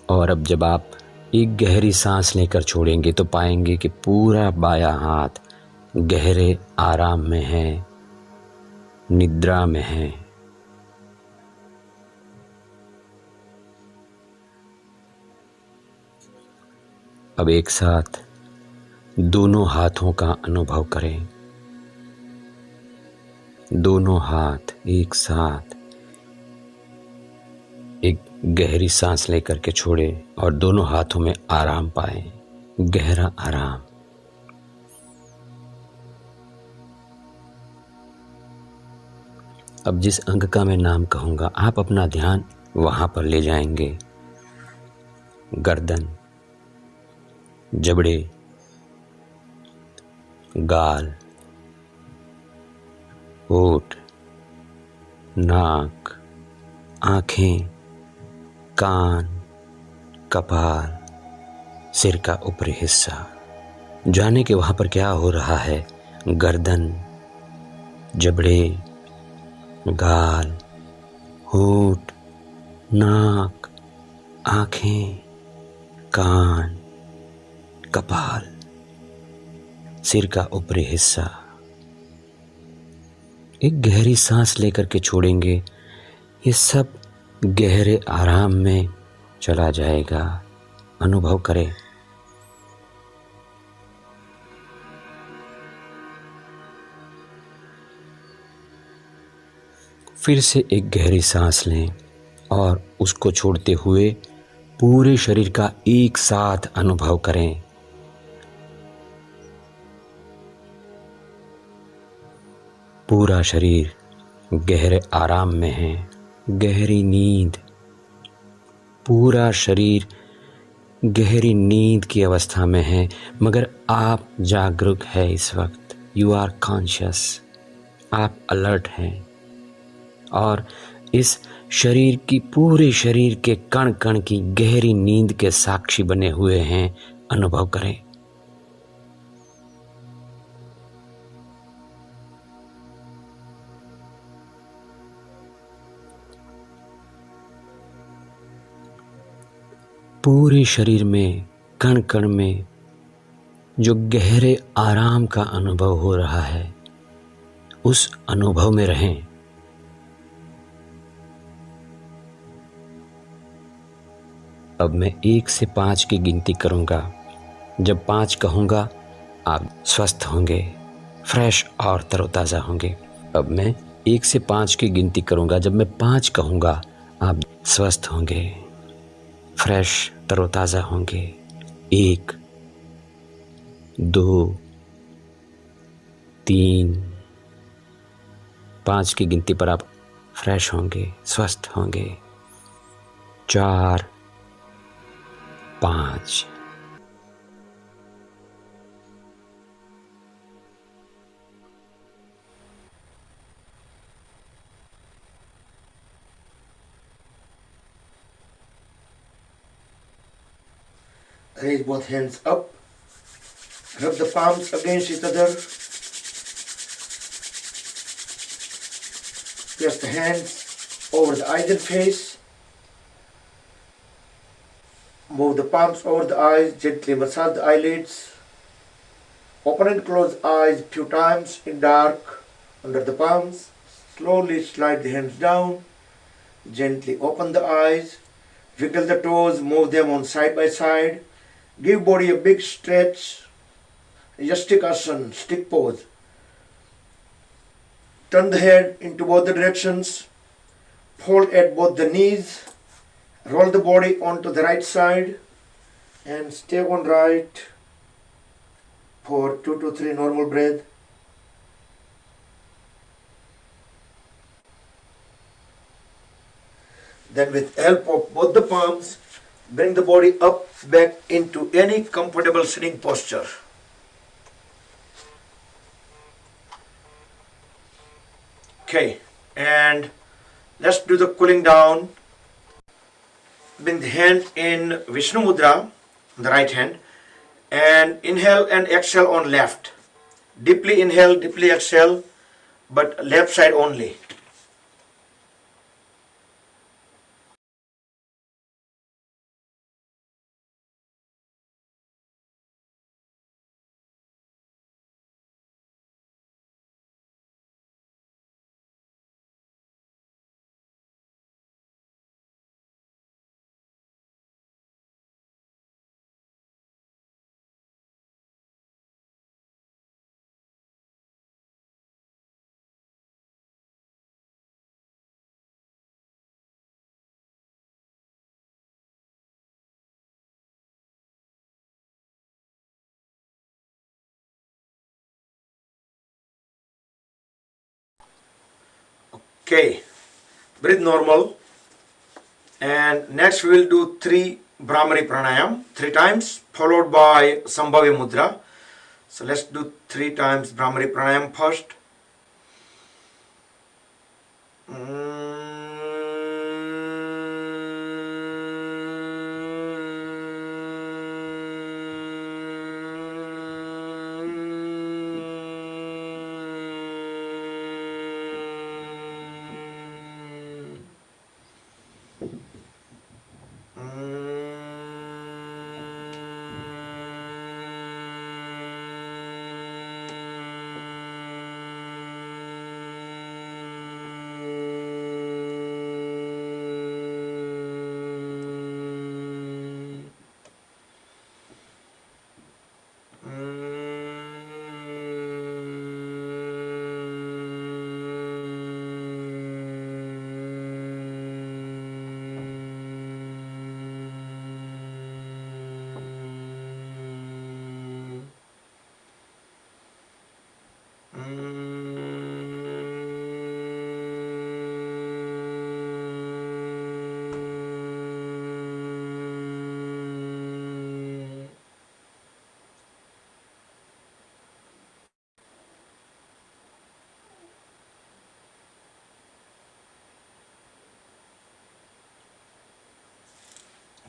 और अब जब आप एक गहरी सांस लेकर छोड़ेंगे तो पाएंगे कि पूरा बायां हाथ गहरे आराम में है, निद्रा में है। अब एक साथ दोनों हाथों का अनुभव करें। दोनों हाथ एक साथ एक गहरी सांस लेकर के छोड़े और दोनों हाथों में आराम पाएं, गहरा आराम। अब जिस अंग का मैं नाम कहूंगा आप अपना ध्यान वहां पर ले जाएंगे। गर्दन, जबड़े, गाल, होठ, नाक, आंखें, कान, कपाल, सिर का ऊपरी हिस्सा। जाने के वहां पर क्या हो रहा है। गर्दन, जबड़े, गाल, होठ, नाक, आंखें, कान, कपाल। सिर का ऊपरी हिस्सा। एक गहरी सांस लेकर के छोड़ेंगे, ये सब गहरे आराम में चला जाएगा। अनुभव करें। फिर से एक गहरी सांस लें और उसको छोड़ते हुए पूरे शरीर का एक साथ अनुभव करें। पूरा शरीर गहरे आराम में है, गहरी नींद। पूरा शरीर गहरी नींद की अवस्था में है, मगर आप जागरूक है इस वक्त। यू आर कॉन्शियस, आप अलर्ट हैं और इस शरीर की, पूरे शरीर के कण कण की गहरी नींद के साक्षी बने हुए हैं। अनुभव करें। पूरे शरीर में, कण कण में जो गहरे आराम का अनुभव हो रहा है, उस अनुभव में रहें। अब मैं 1 से 5 की गिनती करूंगा। जब 5 कहूंगा आप स्वस्थ होंगे, फ्रेश और तरोताज़ा होंगे। अब मैं 1 से 5 की गिनती करूंगा। जब मैं 5 कहूंगा आप स्वस्थ होंगे, फ्रेश तरोताज़ा होंगे। 1, 2, 3, 5 की गिनती पर आप फ्रेश होंगे, स्वस्थ होंगे। 4, 5। Raise both hands up. Rub the palms against each other. Press the hands over the eyes and face. Move the palms over the eyes. Gently massage the eyelids. Open and close eyes few times in dark under the palms. Slowly slide the hands down. Gently open the eyes. Wiggle the toes. Move them on side by side. Give body a big stretch. Yastikasana, stick pose. Turn the head into both the directions. Fold at both the knees. Roll the body onto the right side and stay on right for 2 to 3 normal breath. Then with help of both the palms, bring the body up back into any comfortable sitting posture. Okay, and let's do the cooling down. Bring the hand in Vishnu Mudra, the right hand, and inhale and exhale on left. Deeply inhale, deeply exhale, but left side only. Okay, breathe normal. And next we will do 3 Brahmari Pranayam, 3 times, followed by Sambhavi Mudra. So let's do 3 times Brahmari Pranayam first.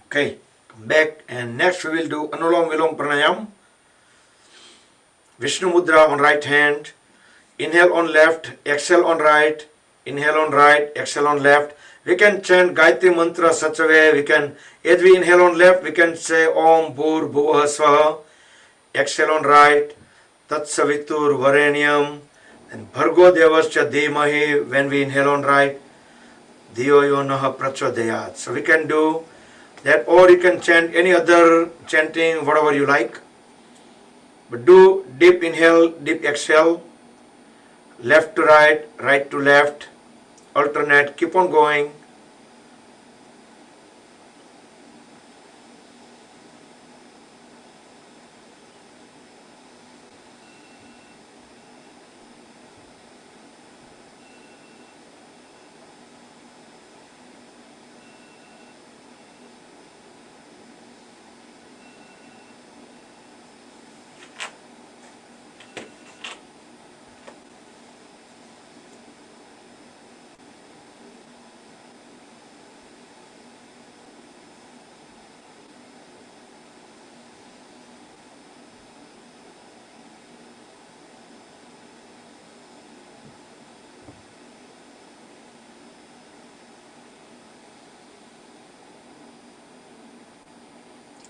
Okay, come back, and next we will do Anulom Vilom Pranayam. Vishnu Mudra on right hand. Inhale on left, exhale on right. Inhale on right, exhale on left. We can chant Gayatri Mantra such a way. We can, as we inhale on left, we can say Om Bhur Bhuvah Swaha. Exhale on right, Tat Savitur Varenyam. And Bhargo Devascha Dhimahi when we inhale on right. Dhiyo yo naha prachodayat. So we can do that, or you can chant any other chanting, whatever you like. But do deep inhale, deep exhale, left to right, right to left, alternate, keep on going.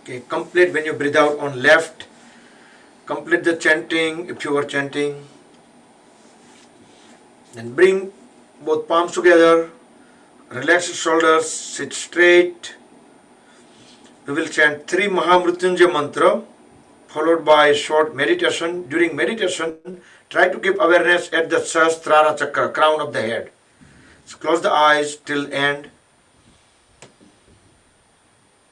Okay, complete when you breathe out on left. Complete the chanting if you are chanting. Then bring both palms together. Relax your shoulders. Sit straight. We will chant 3 Mahamrutyunjay mantra followed by a short meditation. During meditation, try to keep awareness at the Sahasrara Chakra, crown of the head. So close the eyes till end.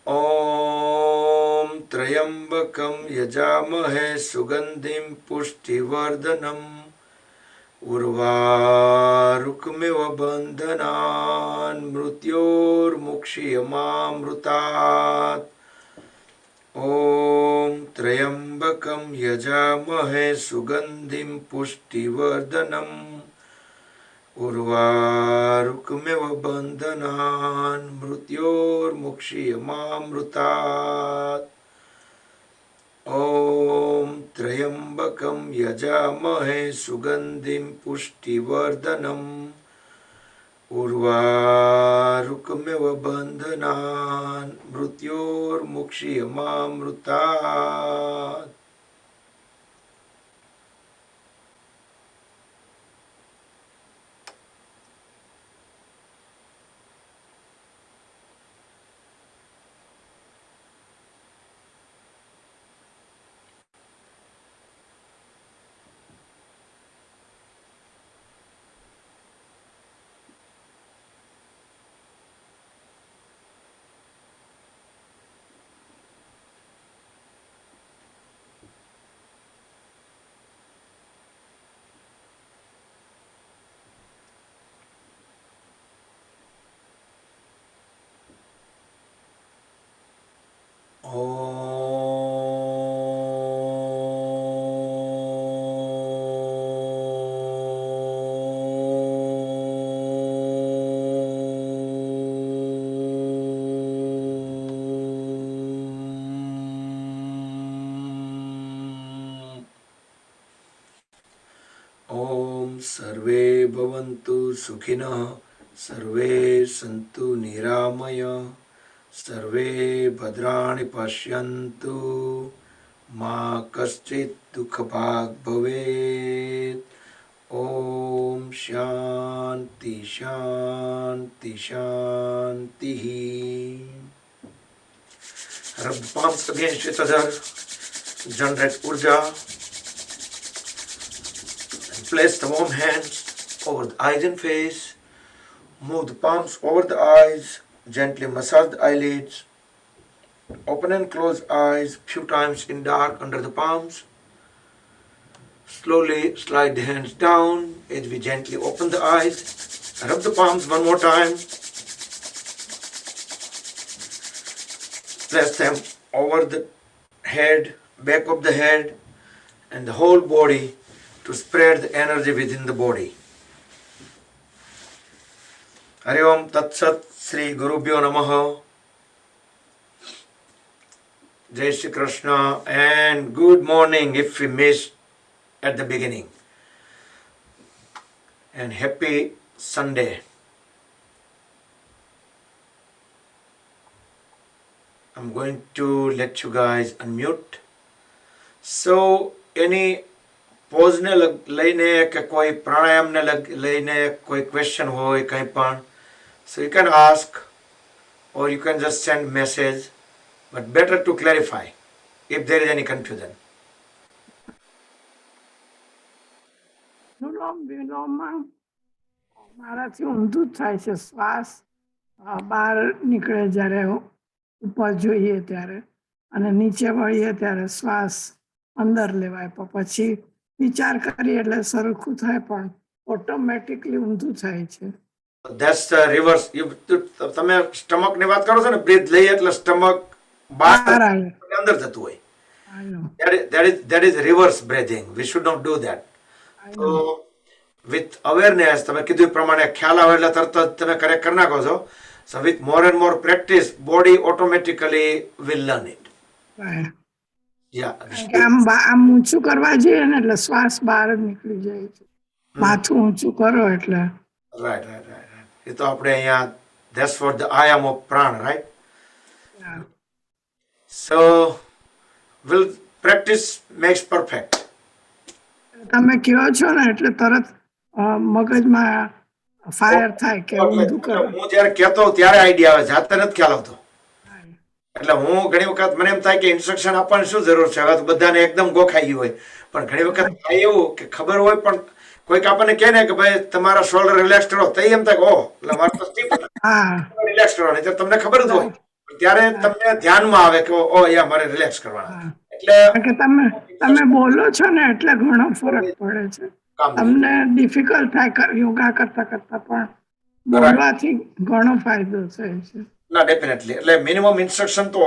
Om Trayambakam Yajamahe Sugandhim Pushtivardhanam Urvarukmiva Bandhanan Mrutyor Mukshiyamamrutat. Om Trayambakam Yajamahe Sugandhim Pushtivardhanam Urvarukmiva bandhanan mrutyor mukshiyamamrutat. Om Trayambakam Yajamahe Sugandhim Pushtivardhanam Urvarukmiva bandhanan mrutyor mukshiyamamrutat. Om Sarve Bhavantu Sukhina Sarve Santu Niramaya Sarve Bhadrani Pashyantu Ma Kaschit Dukhabhag Bhavet. Om Shanti Shanti Shanti. Rub the palms against each other. Generate Urja. Place the warm hands over the eyes and face. Move the palms over the eyes. Gently massage the eyelids. Open and close eyes few times in dark under the palms. Slowly slide the hands down as we gently open the eyes. Rub the palms one more time. Place them over the head, back of the head, and the whole body to spread the energy within the body. Hari Om Tat Sat Sri Gurubhyo Namaha. Jai Shri Krishna and good morning if we missed at the beginning. And happy Sunday. I'm going to let you guys unmute. So, any pause ને લઈને કે કોઈ પ્રાણાયામને લઈને કોઈ question હોય કંઈ પણ, so you can ask or you can just send message, but better to clarify if there is any confusion. અનુલોમ વિલોમમાં મારાથી ઊંધું જ થાય છે. શ્વાસ બહાર નીકળે જ્યારે ઉપર જોઈએ ત્યારે, અને નીચે વળીએ ત્યારે શ્વાસ અંદર લેવાય, પણ પછી વિચાર કરીએ એટલે સરખું થાય, પણ ઓટોમેટિકલી ઊંધું થાય છે. That's the reverse. તમે સ્ટમક ની વાત કરો છો ને, બ્રીથ લઈએ એટલે સ્ટમક બહાર બહાર આવે. અંદર જતું હોય. I know. That is reverse breathing. We should not do that. I So know. with awareness, તમે કીધું એ પ્રમાણે ખ્યાલ આવે એટલે તરત જ તમે કરેક્ટ કરી નાખો છો. So with more and more practice, body automatically will learn it. Right. Yeah. કારણ કે આમ ઊંચું કરવા જઈએ ને એટલે શ્વાસ બહાર જ નીકળી જાય છે. માથું ઊંચું કરો એટલે. Right. એ તો આપણે અહીંયા, that's for the ayam of prana, right? Yeah. So will practice makes perfect. તમે કહો છો ને એટલે તરત મગજમાં ફાયર થાય કે ઊંધું કરો. હું જ્યારે કહેતો હોઉં ત્યારે આઈડિયા આવે, જાતે નથી ખ્યાલ આવતો. એટલે હું ઘણી વખત મને એમ થાય કે ઇન્સ્ટ્રક્શન આપવાની શું જરૂર છે, હવે તો બધાને એકદમ ગોખાઈ ગયું હોય, પણ ઘણી વખત થાય એવું કે ખબર હોય પણ કોઈક આપણને કહે ને કે ભાઈ તમારા શોલ્ડર રિલેક્સ કરો, તો એમ થાય કે ઓહ એટલે મારે તો સ્ટીફ રિલેક્સ કરવાની, ત્યારે તમને ખબર જ હોય, ત્યારે તમને ધ્યાનમાં આવે કે ઓ યા મારે રિલેક્સ કરવાના. એટલે કારણ કે તમે બોલો છો ને એટલે ઘણો ફરક પડે છે. તમને ડિફિકલ્ટ થાય યોગા કરતા કરતા, પણ બોલવાથી ઘણો ફાયદો થાય છે. ના, ડેફિનેટલી. એટલે મિનિમમ ઇન્સ્ટ્રક્શન તો